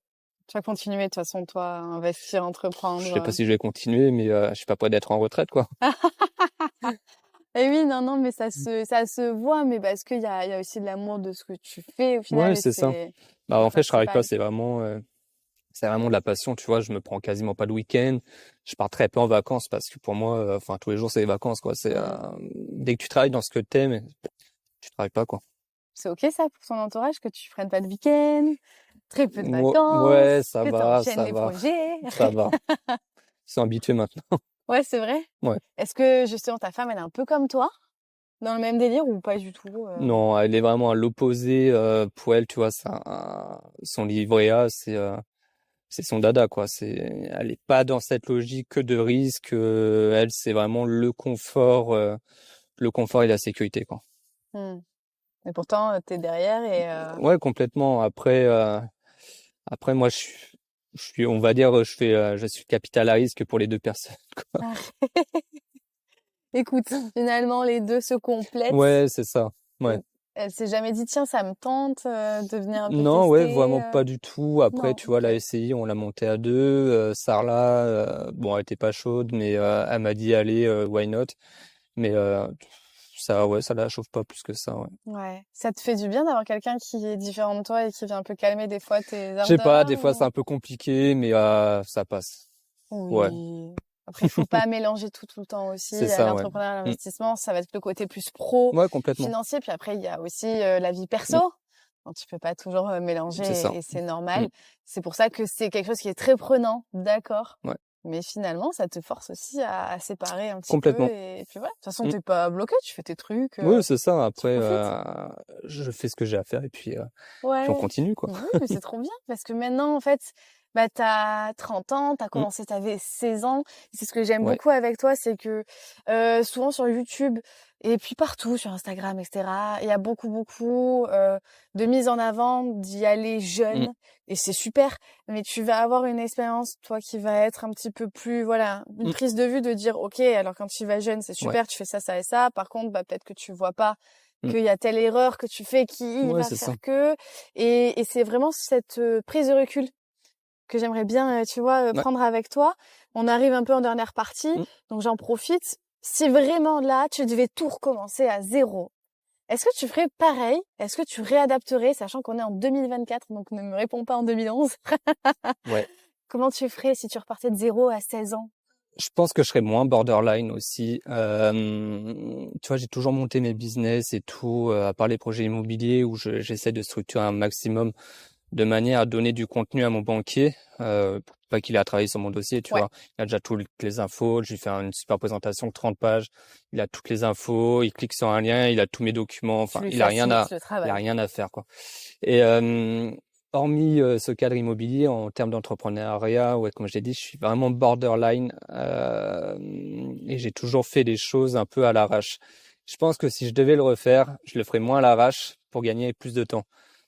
Tu vas continuer de toute façon, toi, à investir, Je sais pas entreprendre. si je vais continuer, mais je suis pas prêt d'être en retraite, quoi. Et oui, non, non, mais ça se voit, mais parce qu'il y a aussi de l'amour de ce que tu fais au final Ouais, et c'est ça. c'est Bah, le en fait, je travaille pas, principal. c'est vraiment de la passion, tu vois. Je me prends quasiment pas de week-end. Je pars très peu en vacances parce que pour moi, enfin, tous les jours, c'est les vacances, quoi. Mmh. Dès que tu travailles dans ce que t'aimes, tu travailles pas, quoi. C'est OK ça pour ton entourage que tu prennes pas de week-end, très peu de Ouais, vacances, ça que tu va, enchaînes ça les va, projets? ça va. Ils sont habitués maintenant. Ouais, c'est vrai? Ouais. Est-ce que justement ta femme, elle est un peu comme toi? Dans le même délire ou pas du tout? Non, elle est vraiment à l'opposé. Pour elle, tu vois, son livret A, c'est son dada, quoi. Elle est pas dans cette logique que de risque. Elle, c'est vraiment le confort et la sécurité, quoi. Mmh. Et pourtant, tu derrière et Ouais, complètement. Après, moi, on va dire, je suis capital à risque pour les deux personnes, quoi. écoute, finalement les 2 se complètent. Ouais, c'est ça. Ouais. Elle s'est jamais dit: «Tiens, ça me tente, de venir un peu Non, ouais, tester», vraiment pas du tout. Après, Non, tu vois, OK. la SCI, on l'a montée à deux. Sarla, bon, elle était pas chaude, mais elle m'a dit, allez, why not? Mais ça, ouais, ça la chauffe pas plus que ça, ouais. Ouais. Ça te fait du bien d'avoir quelqu'un qui est différent de toi et qui vient un peu calmer des fois tes Je sais pas, ardeurs des fois c'est ou? un peu compliqué, mais ça passe. Ouais, Oui. Après, il faut pas mélanger tout le temps aussi. c'est ça, ouais. L'entrepreneuriat, Mm. l'investissement, ça va être le côté plus pro, Ouais, complètement. financier. Puis après, il y a aussi la vie perso. Mm. Donc, tu peux pas toujours C'est mélanger ça. et c'est Mm. normal. C'est pour ça que c'est quelque chose qui est très prenant, d'accord. Ouais, Mais finalement, ça te force aussi à séparer un petit peu. complètement. Et puis voilà, de toute façon, Mm. t'es pas bloqué, tu fais tes trucs, Oui, c'est ça. tu Après, profites. je fais ce que j'ai à faire et puis on Ouais. continue, quoi. Oui, mais c'est trop bien parce que maintenant, en fait, bah, tu as 30 ans, tu as Mm. commencé, tu avais 16 ans. C'est ce que j'aime Ouais. beaucoup avec toi, c'est que souvent sur YouTube et puis partout, sur Instagram, etc., il y a beaucoup de mise en avant d'y aller Mm. jeune et c'est super. Mais tu vas avoir une expérience, toi, qui va être un petit peu plus, voilà, une Mm. prise de vue de dire, OK, alors quand tu vas jeune, c'est Ouais. super, tu fais ça, ça et ça. Par contre, bah, peut-être que tu vois pas Mm. qu'il y a telle erreur que tu fais qui Ouais, va c'est ça. faire que et c'est vraiment cette prise de recul que j'aimerais bien, tu vois, Ouais. prendre avec toi. On arrive un peu en dernière partie, Mm. donc j'en profite. Si vraiment là, tu devais tout recommencer à zéro, est-ce que tu ferais pareil? Est-ce que tu réadapterais, sachant qu'on est en 2024, donc ne me réponds pas en 2011. Ouais. Comment tu ferais si tu repartais de zéro à 16 ans? Je pense que je serais moins borderline aussi. Tu vois, j'ai toujours monté mes business et tout, à part les projets immobiliers où j'essaie de structurer un maximum de manière à donner du contenu à mon banquier, pour pas qu'il ait à travailler sur mon dossier, tu Ouais, vois. Il a déjà toutes les infos, je lui fais une super présentation de 30 pages, il a toutes les infos, il clique sur un lien, il a tous mes documents, tu enfin, lui il a rien facilites à, le il a travail. rien à faire, quoi. Et hormis ce cadre immobilier, en termes d'entrepreneuriat, ouais, comme je l'ai dit, je suis vraiment borderline, et j'ai toujours fait les choses un peu à l'arrache. Je pense que si je devais le refaire, je le ferais moins à l'arrache pour gagner plus de temps.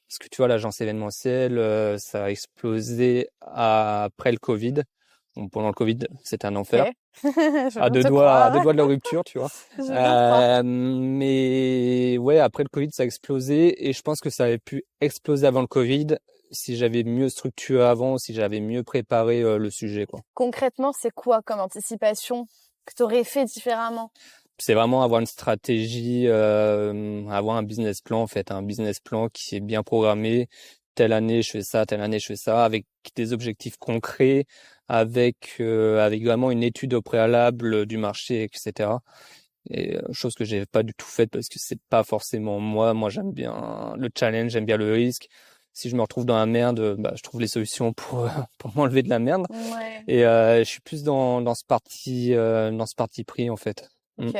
Parce que tu vois, l'agence événementielle, ça a explosé après le Covid. Bon, pendant le Covid, c'était un OK. enfer. Je veux À bien deux te doigts, à croire. deux doigts de la rupture, tu vois. Je veux bien te croire. Mais ouais, après le Covid, ça a explosé et je pense que ça avait pu exploser avant le Covid si j'avais mieux structuré avant, si j'avais mieux préparé le sujet, quoi. Concrètement, c'est quoi comme anticipation que tu aurais fait différemment? C'est vraiment avoir une stratégie, avoir un business plan, en fait, un business plan qui est bien programmé. Telle année, je fais ça, telle année, je fais ça, avec des objectifs concrets, avec vraiment une étude au préalable du marché, etc. Et chose que j'ai pas du tout faite parce que c'est pas forcément moi. Moi, j'aime bien le challenge, j'aime bien le risque. Si je me retrouve dans la merde, bah, je trouve les solutions pour pour m'enlever de la merde. Ouais, Et je suis plus dans ce parti pris en fait. Mm. OK.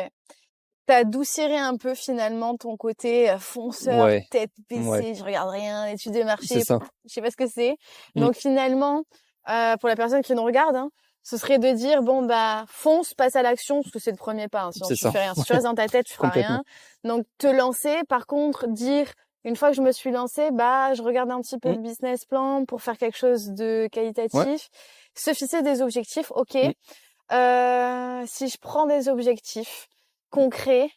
Tu adoucirais un peu finalement ton côté, fonceur, Ouais, tête ouais, baissée, je regarde rien, étude de c'est marché, ça. je sais pas ce que c'est. Mm. Donc finalement, pour la personne qui nous regarde, hein, ce serait de dire, bon, bah, fonce, passe à l'action, parce que c'est le premier pas, hein. Sinon, C'est tu ça. fais rien. Si tu restes dans ta tête, tu feras Complètement. rien. Donc, te lancer. Par contre, dire, une fois que je me suis lancée, bah, je regarde un petit peu Mmh. le business plan pour faire quelque chose de qualitatif. Ouais. Se fixer des objectifs, ok. Mmh. Si je prends des objectifs concrets,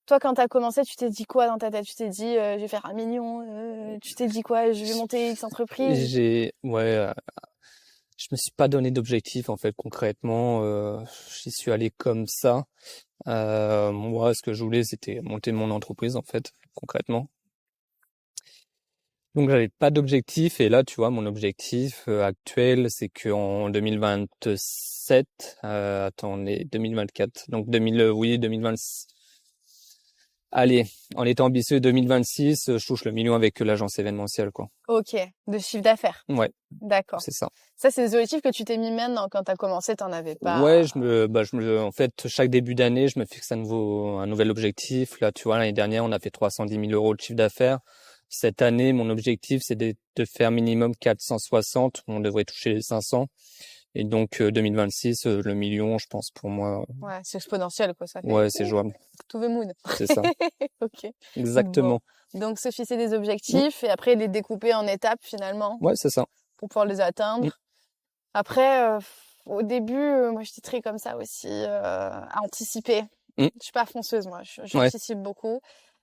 toi, quand t'as commencé, tu t'es dit quoi dans ta tête? Tu t'es dit, je vais faire 1 million, tu t'es dit quoi? Je vais monter X entreprise? Je me suis pas donné d'objectif, en fait, concrètement, j'y suis allé comme ça. Moi, ce que je voulais, c'était monter mon entreprise, en fait, concrètement. Donc j'avais pas d'objectif et là, tu vois, mon objectif, actuel, c'est qu'en 2027, attends, on est 2024, donc 2026. Allez, en étant ambitieux, 2026, je touche le million avec l'agence événementielle, quoi. Ok, de chiffre d'affaires. Ouais, D'accord. c'est ça. Ça, c'est des objectifs que tu t'es mis maintenant. Quand t'as commencé, t'en avais pas. Ouais, en fait, chaque début d'année, je me fixe un nouvel objectif. Là, tu vois, l'année dernière, on a fait 310 000 euros de chiffre d'affaires. Cette année, mon objectif, c'est de faire minimum 460. On devrait toucher les 500. Et donc, 2026, le million, je pense, pour moi, Ouais, c'est exponentiel, quoi. Ça fait ouais, c'est jouable. to the moon. C'est ça. Ok. Exactement. Bon. Donc, se fixer des objectifs et après les découper en étapes, finalement, Ouais, c'est ça. pour pouvoir les atteindre. Mm. Après, au début, moi, j'étais très comme ça aussi, à anticiper. Mm. Je suis pas fonceuse, moi. Ouais. J'anticipe beaucoup.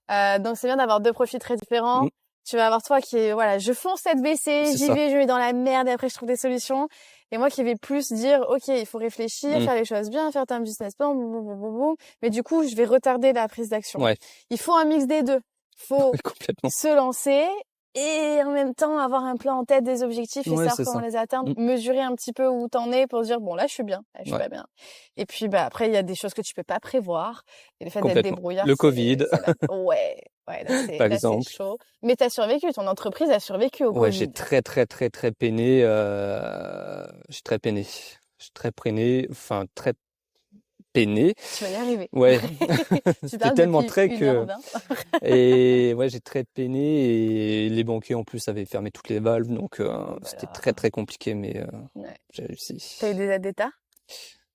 Donc, c'est bien d'avoir 2 profils très différents. Mm. Tu vas avoir toi qui est, voilà, je fonce tête baissée, C'est j'y ça. vais, je vais dans la merde et après je trouve des solutions. Et moi qui vais plus dire, ok, il faut réfléchir, Mm. faire les choses bien, faire un business plan, boum. Mais du coup, je vais retarder la prise d'action. Ouais, Il faut un mix des deux. Faut complètement. se lancer et en même temps avoir un plan en tête, des objectifs et Ouais, savoir c'est comment ça. les atteindre, Mm. mesurer un petit peu où t'en es pour dire, bon, là, je suis bien, là, je suis Ouais. pas bien. Et puis, bah, après, il y a des choses que tu peux pas prévoir. Et le fait d'être Complètement. débrouillard, Le Covid, ouais, là, c'est, par là, c'est exemple. chaud. Mais t'as survécu, ton entreprise a survécu au Ouais, Covid. j'ai très peiné. J'ai très peiné. J'ai très peiné. Enfin, très peiné. Tu vas y arriver. Ouais. Tu C'était parles tellement depuis très que 1h20. et ouais, j'ai très peiné et les banquiers en plus avaient fermé toutes les valves, donc c'était très compliqué, mais Ouais. j'ai réussi. T'as eu des aides d'État?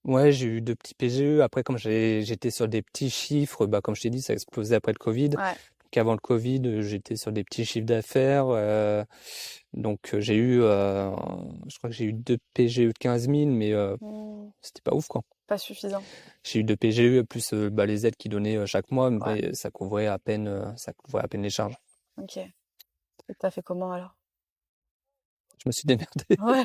Ouais, j'ai eu 2 petits PGE. Après, comme j'étais sur des petits chiffres, bah comme je t'ai dit, ça a explosé après le Covid. Ouais. Qu'avant le Covid, j'étais sur des petits chiffres d'affaires. Donc j'ai eu, je crois que j'ai eu 2 PGE de 15 000, mais c'était pas ouf, quoi. Pas suffisant. J'ai eu 2 PGE plus les aides qu'ils donnaient chaque mois, mais Ouais. ça couvrait à peine les charges. Ok. Et t'as fait comment alors? Je me suis démerdé. Ouais.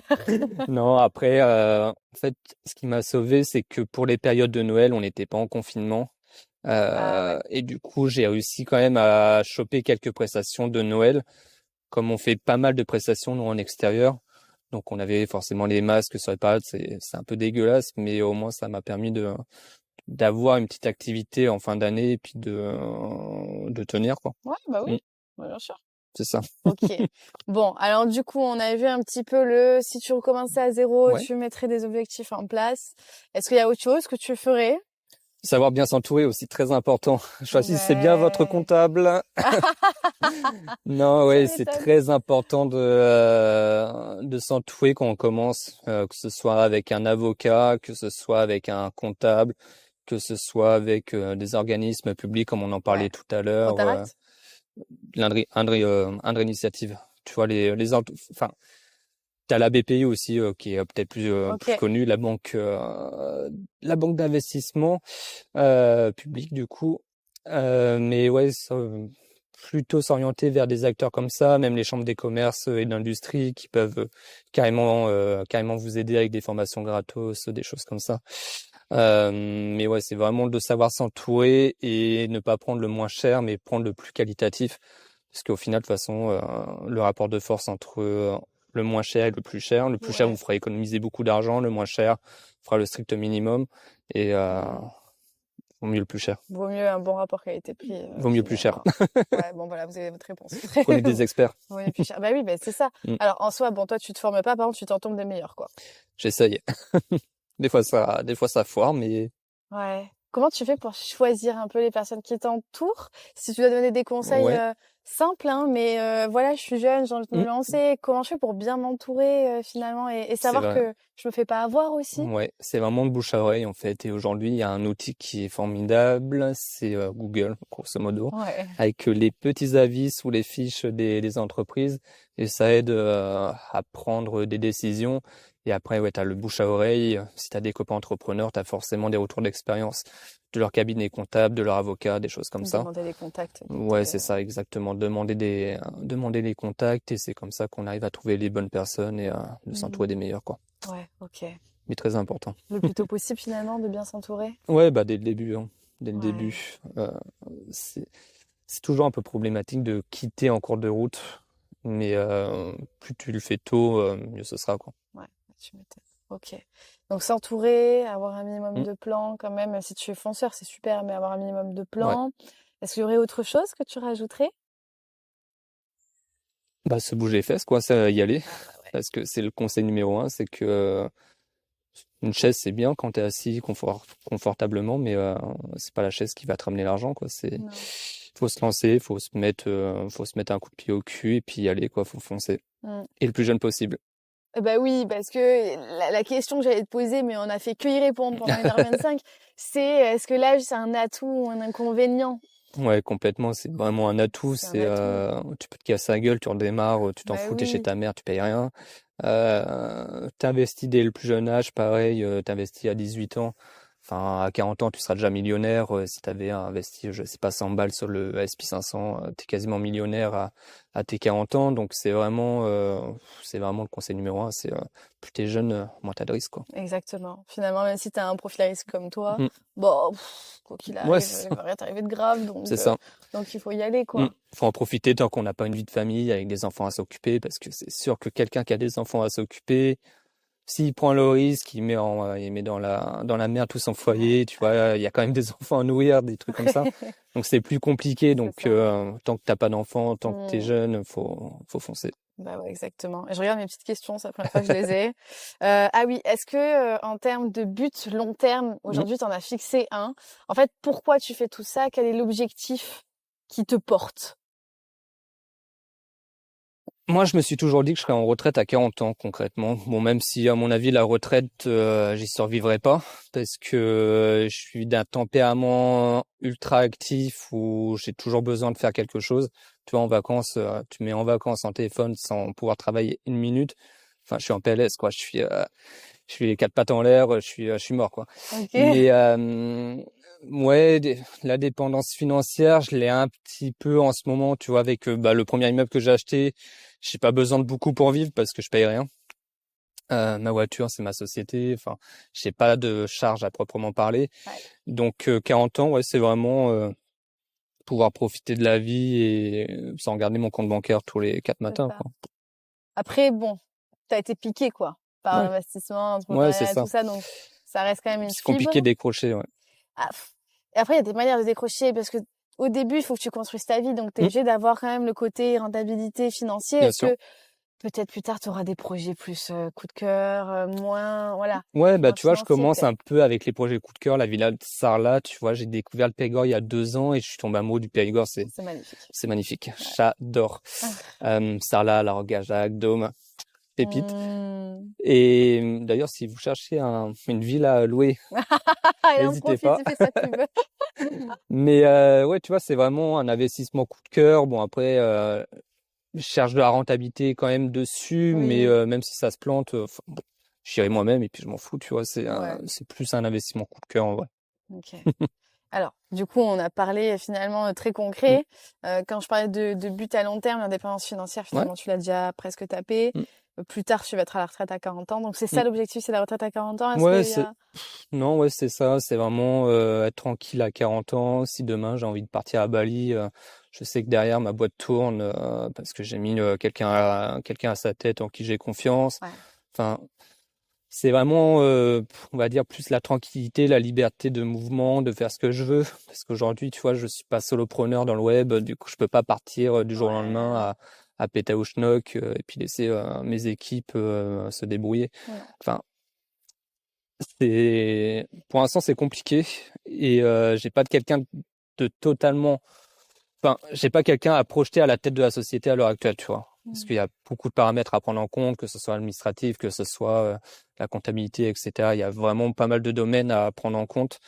Non, après, en fait, ce qui m'a sauvé, c'est que pour les périodes de Noël, on n'était pas en confinement. Ah ouais. Et du coup, j'ai réussi quand même à choper quelques prestations de Noël. Comme on fait pas mal de prestations, nous, en extérieur. Donc, on avait forcément les masques sur les périodes. C'est un peu dégueulasse, mais au moins, ça m'a permis d'avoir une petite activité en fin d'année et puis de tenir, quoi. Ouais, bah oui. Mm. Ouais, bien sûr. C'est ça. Ok. Bon, alors du coup, on a vu un petit peu si tu recommençais à zéro, Ouais. tu mettrais des objectifs en place. Est-ce qu'il y a autre chose que tu ferais? Savoir bien s'entourer aussi, très important. Choisissez bien votre Ouais. comptable. Non, ouais, Ça c'est m'étonne. très important de s'entourer quand on commence, que ce soit avec un avocat, que ce soit avec un comptable, que ce soit avec des organismes publics, comme on en parlait Ouais. tout à l'heure, Rotaract? Indre Initiative. Tu vois, enfin, t'as la BPI aussi, qui est peut-être plus Ok. connue, la banque d'investissement public du coup. Mais ouais, plutôt s'orienter vers des acteurs comme ça, même les chambres des commerces et d'industrie qui peuvent carrément vous aider avec des formations gratos, des choses comme ça. Mais ouais, c'est vraiment de savoir s'entourer et ne pas prendre le moins cher, mais prendre le plus qualitatif. Parce qu'au final, de toute façon, le rapport de force entre le moins cher et le plus cher. Le plus cher Ouais. vous fera économiser beaucoup d'argent, le moins cher fera le strict minimum. Et vaut mieux le plus cher. Vaut mieux un bon rapport qualité-prix. Vaut mieux plus cher. Ouais, bon voilà, vous avez votre réponse. Prenez des experts. Vaut mieux plus cher. Bah oui, bah c'est ça. Mm. Alors en soi, bon toi tu te formes pas, par contre tu t'en tombes des meilleurs quoi. J'essaye. Des fois ça foire, mais Ouais. Comment tu fais pour choisir un peu les personnes qui t'entourent? Si tu dois donner des conseils, ouais. simple, hein, mais voilà, je suis jeune, j'ai envie de me Mmh. lancer. Comment je fais pour bien m'entourer finalement et C'est savoir vrai. que je me fais pas avoir aussi? Ouais, c'est vraiment de bouche à oreille en fait. Et aujourd'hui, il y a un outil qui est formidable, c'est Google, grosso modo, Ouais. avec les petits avis sous les fiches des entreprises. Et ça aide à prendre des décisions. Et après, ouais, tu as le bouche à oreille. Si tu as des copains entrepreneurs, tu as forcément des retours d'expérience de leur cabinet comptable, de leur avocat, des choses comme ça. Demander les contacts qui Ouais, te c'est ça, exactement. Demander les contacts et c'est comme ça qu'on arrive à trouver les bonnes personnes et de Mmh. s'entourer des meilleurs, quoi. Ouais, OK. Mais très important. Le plus tôt possible finalement de bien s'entourer? Ouais, bah dès le début, hein. Dès le Ouais. début. C'est c'est toujours un peu problématique de quitter en cours de route, mais plus tu le fais tôt, mieux ce sera, quoi. Ouais, tu m'étonnes. OK. Donc s'entourer, avoir un minimum Mmh, de plans quand même, si tu es fonceur, c'est super, mais avoir un minimum de ouais. plans. Est-ce qu'il y aurait autre chose que tu rajouterais? Bah se bouger les fesses, quoi, ça y aller. Ah bah ouais, Parce que c'est le conseil numéro un, c'est que une chaise, c'est bien quand tu es assis confortablement, mais c'est pas la chaise qui va te ramener l'argent, quoi. non. Faut se lancer, faut se mettre un coup de pied au cul et puis y aller, quoi. Faut foncer. Mmh. Et le plus jeune possible. Bah oui, parce que la question que j'allais te poser, mais on a fait que y répondre pendant 1h25, c'est est-ce que l'âge c'est un atout ou un inconvénient? Ouais, complètement. C'est vraiment un atout. C'est un atout. Tu peux te casser la gueule, tu redémarres, tu t'en Bah fous, t'es chez oui, ta mère, tu payes rien. T'investis dès le plus jeune âge, pareil, t'investis à 18 ans. Enfin, à 40 ans, tu seras déjà millionnaire. Si t'avais investi, je sais pas, 100 balles sur le S&P 500, t'es quasiment millionnaire à tes 40 ans. Donc, c'est vraiment le conseil numéro un. Plus t'es jeune, moins t'as de risques, quoi. exactement. Finalement, même si tu as un profil à risque comme toi, Mm. bon, quoi qu'il Ouais, arrive, il va rien t'arriver de grave, c'est ça. donc il faut y aller, Mm. quoi. Faut en profiter tant qu'on n'a pas une vie de famille avec des enfants à s'occuper, parce que c'est sûr que quelqu'un qui a des enfants à s'occuper, s'il prend le risque, il met dans la merde tout son Ouais, foyer, tu vois, il y a quand même des enfants à nourrir, des trucs comme ça. Donc c'est plus compliqué. c'est Donc ça. tant que t'as pas d'enfant, tant que t'es Mmh. jeune, faut foncer. Bah ouais, exactement. Et je regarde mes petites questions, c'est la première fois que je les ai. Ah oui, est-ce que en termes de but long terme, Mm. aujourd'hui, tu en as fixé un? En fait, pourquoi tu fais tout ça? Quel est l'objectif qui te porte? Moi, je me suis toujours dit que je serais en retraite à 40 ans, concrètement. Bon, même si, à mon avis, la retraite, j'y survivrai pas, parce que je suis d'un tempérament ultra actif où j'ai toujours besoin de faire quelque chose. Tu vois, en vacances, tu mets en vacances en téléphone sans pouvoir travailler une minute. Enfin, je suis en PLS, quoi. Je suis les quatre pattes en l'air, je suis mort, quoi. OK. Mais ouais, la dépendance financière, je l'ai un petit peu en ce moment, tu vois, avec le premier immeuble que j'ai acheté. J'ai pas besoin de beaucoup pour vivre parce que je paye rien. Ma voiture, c'est ma société. Enfin, j'ai pas de charge à proprement parler. Ouais, Donc 40 ans, ouais, c'est vraiment pouvoir profiter de la vie et sans regarder mon compte bancaire tous les 4 c'est matins, ça. quoi. Après, bon, tu as été piqué, quoi, par Ouais, l'investissement, ouais, c'est l'entrepreneuriat et ça. tout ça, donc ça reste quand même une C'est compliqué fibre. de décrocher, ouais. Ah, et après, il y a des manières de décrocher parce que au début, il faut que tu construises ta vie, donc tu es Mm, obligé d'avoir quand même le côté rentabilité financier. bien Est-ce sûr. que peut-être plus tard, tu auras des projets plus coup de cœur, moins, voilà, Ouais, bah moins tu vois, je financiers commence peut-être? un peu avec les projets coup de cœur, la villa de Sarlat, tu vois, j'ai découvert le Périgord il y a 2 ans et je suis tombé amoureux du Périgord, C'est magnifique. c'est magnifique, Ouais. j'adore. Sarlat, La Roque-Gageac, Dôme, pépite. Mmh. Et d'ailleurs, si vous cherchez une villa à louer, Il en n'hésitez profite, pas. il fait sa pub. Mais ouais, tu vois, c'est vraiment un investissement coup de cœur. Bon, après, je cherche de la rentabilité quand même dessus, mais Oui, même si ça se plante, bon, j'irai moi-même et puis je m'en fous, tu vois, ouais, c'est plus un investissement coup de cœur en vrai. OK. Alors, du coup, on a parlé finalement très Mm. concret. Quand je parlais de but à long terme, l'indépendance financière, Ouais. finalement, tu l'as déjà presque tapé. Mm. Plus tard, tu vas être à la retraite à 40 ans. Donc, c'est Mm. ça l'objectif, c'est la retraite à 40 ans. Est-ce Ouais, qu'il y a... non, ouais, c'est ça. C'est vraiment être tranquille à 40 ans. Si demain j'ai envie de partir à Bali, je sais que derrière ma boîte tourne parce que j'ai mis quelqu'un à sa tête en qui j'ai confiance. Ouais, Enfin, c'est vraiment, on va dire, plus la tranquillité, la liberté de mouvement, de faire ce que je veux. Parce qu'aujourd'hui, tu vois, je suis pas solopreneur dans le web. Du coup, je peux pas partir du jour au lendemain ouais, à péter au schnock et puis laisser mes équipes se débrouiller. non. Enfin, pour l'instant, c'est compliqué et j'ai pas de quelqu'un de totalement, enfin, j'ai pas quelqu'un à projeter à la tête de la société à l'heure actuelle, tu vois. Parce Mmh. qu'il y a beaucoup de paramètres à prendre en compte, que ce soit administratif, que ce soit la comptabilité, etc. Il y a vraiment pas mal de domaines à prendre en compte,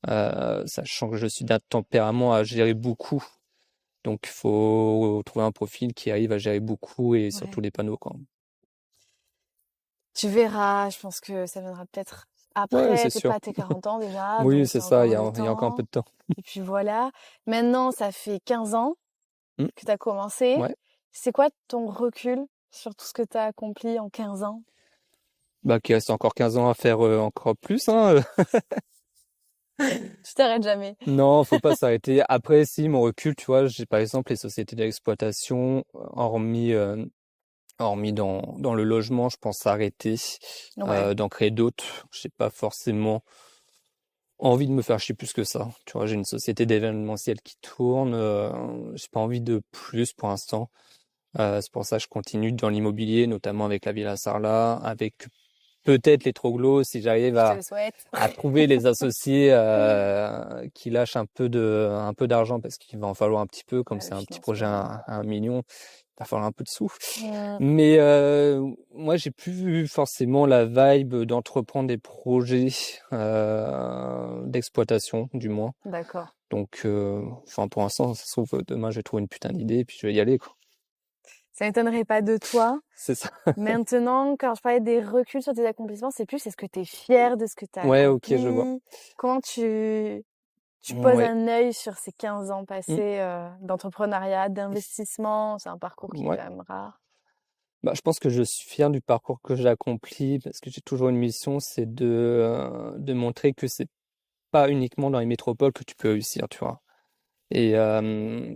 sachant que je suis d'un tempérament à gérer beaucoup. Donc, il faut trouver un profil qui arrive à gérer beaucoup et sur Ouais. tous les panneaux, quoi. Tu verras, je pense que ça viendra peut-être Ouais, après. c'est T'es sûr. pas à tes 40 ans déjà, Oui, donc c'est t'as ça, encore le il y a encore un peu temps. de temps. Et puis voilà. Maintenant, ça fait 15 ans Mm, que t'as commencé. ouais. C'est quoi ton recul sur tout ce que t'as accompli en 15 ans? Bah, qu'il reste encore 15 ans à faire encore plus, hein. Tu t'arrêtes jamais. Non, faut pas s'arrêter. Après, si, mon recul, tu vois, j'ai par exemple les sociétés d'exploitation, hormis dans le logement, je pense arrêter, Ouais. d'en créer d'autres. J'ai pas forcément envie de me faire chier plus que ça. Tu vois, j'ai une société d'événementiel qui tourne, j'ai pas envie de plus pour l'instant. C'est pour ça que je continue dans l'immobilier, notamment avec la Villa Sarlat, avec peut-être les Troglos, si j'arrive Je te le souhaite. à trouver les associés qui lâchent un peu d'argent parce qu'il va en falloir un petit peu, comme Ouais, le c'est un petit projet financement. à 1 million, il va falloir un peu de sous. Mmh. Mais moi, j'ai plus vu forcément la vibe d'entreprendre des projets d'exploitation, du moins. D'accord. Donc, enfin, pour l'instant, ça se trouve, demain, je vais trouver une putain d'idée et puis je vais y aller, quoi. Ça m'étonnerait pas de toi. C'est ça. Maintenant, quand je parlais des reculs sur tes accomplissements, c'est plus est-ce que tu es fier de ce que tu as Ouais, ok, je vois. accompli? Comment tu poses Ouais. un œil sur ces 15 ans Mm. passés d'entrepreneuriat, d'investissement? C'est un parcours qui est Ouais. quand même rare. Bah, je pense que je suis fier du parcours que j'ai accompli parce que j'ai toujours une mission, c'est de montrer que c'est pas uniquement dans les métropoles que tu peux réussir, tu vois. Et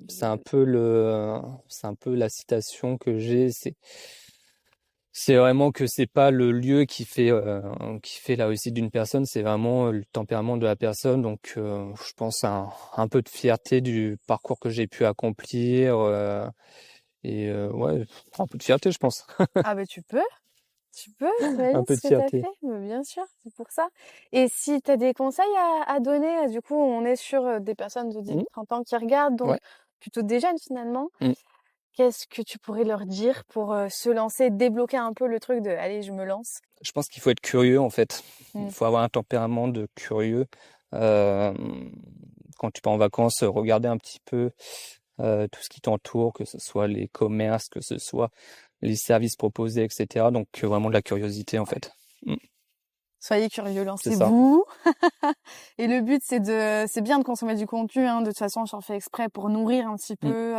c'est un peu la citation que j'ai, c'est vraiment que c'est pas le lieu qui fait la réussite d'une personne, c'est vraiment le tempérament de la personne. Donc, je pense à un peu de fierté du parcours que j'ai pu accomplir et ouais, un peu de fierté, je pense. Ah ben tu peux Un t'imagines peu ce de que tu as fierté. fait? Mais bien sûr, c'est pour ça. Et si tu as des conseils à donner, du coup, on est sur des personnes de Mmh, 18-30 ans qui regardent, donc ouais. plutôt des jeunes finalement. Mmh. Qu'est-ce que tu pourrais leur dire pour se lancer, débloquer un peu le truc de allez, je me lance? Je pense qu'il faut être curieux, en fait. Il Mmh. faut avoir un tempérament de curieux. Quand tu pars en vacances, regarder un petit peu tout ce qui t'entoure, que ce soit les commerces, que ce soit les services proposés, etc. Donc, vraiment de la curiosité, en fait. Mmh, Soyez curieux, c'est ça. lancez-vous. Et le but, c'est bien de consommer du contenu, hein. De toute façon, j'en fais exprès pour nourrir un petit Mmh, peu,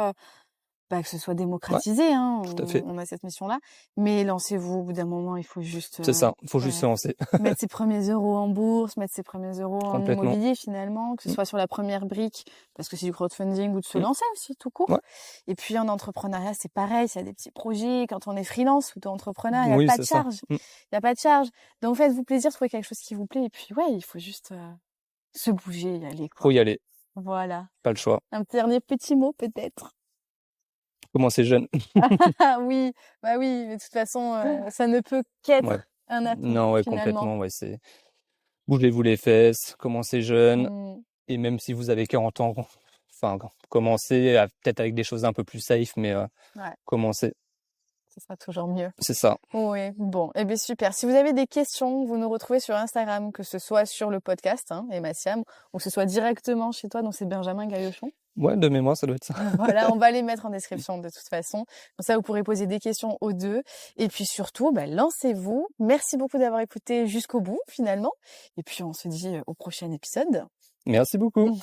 que ce soit ouais, démocratisé, hein. tout à fait. On a cette mission-là. Mais lancez-vous, au bout d'un moment, il faut juste, C'est ça. Faut juste se ouais, lancer. mettre ses premiers euros en bourse, mettre ses premiers euros en Complètement. immobilier finalement, que ce Mmh, soit sur la première brique, parce que c'est du crowdfunding, ou de se mmh, lancer aussi tout court. ouais. Et puis en entrepreneuriat, c'est pareil, s'il y a des petits projets, quand on est freelance ou entrepreneur, il n'y a Oui, pas de c'est ça. charge. Mmh, Il n'y a pas de charge. Donc faites-vous plaisir, trouvez quelque chose qui vous plaît. Et puis ouais, il faut juste se bouger, y aller, faut quoi. y aller. Voilà. Pas le choix. Un dernier petit mot peut-être. Commencer jeune. Ah oui, bah oui, mais de toute façon, ça ne peut Ouais. qu'être un atout Non, ouais, finalement. complètement. Ouais, c'est bougez-vous les fesses, commencez jeune. Mmh. Et même si vous avez 40 ans, enfin, commencez peut-être avec des choses un peu plus safe, mais Ouais, commencez. ce sera toujours mieux. C'est ça. Oui, bon, eh bien super. Si vous avez des questions, vous nous retrouvez sur Instagram, que ce soit sur le podcast, hein, Emma Siam, ou que ce soit directement chez toi, donc c'est Benjamin Gaillochon. Ouais, de mémoire, ça doit être ça. Voilà, on va les mettre en description de toute façon. Comme ça, vous pourrez poser des questions aux deux. Et puis surtout, lancez-vous. Merci beaucoup d'avoir écouté jusqu'au bout, finalement. Et puis on se dit au prochain épisode. Merci beaucoup.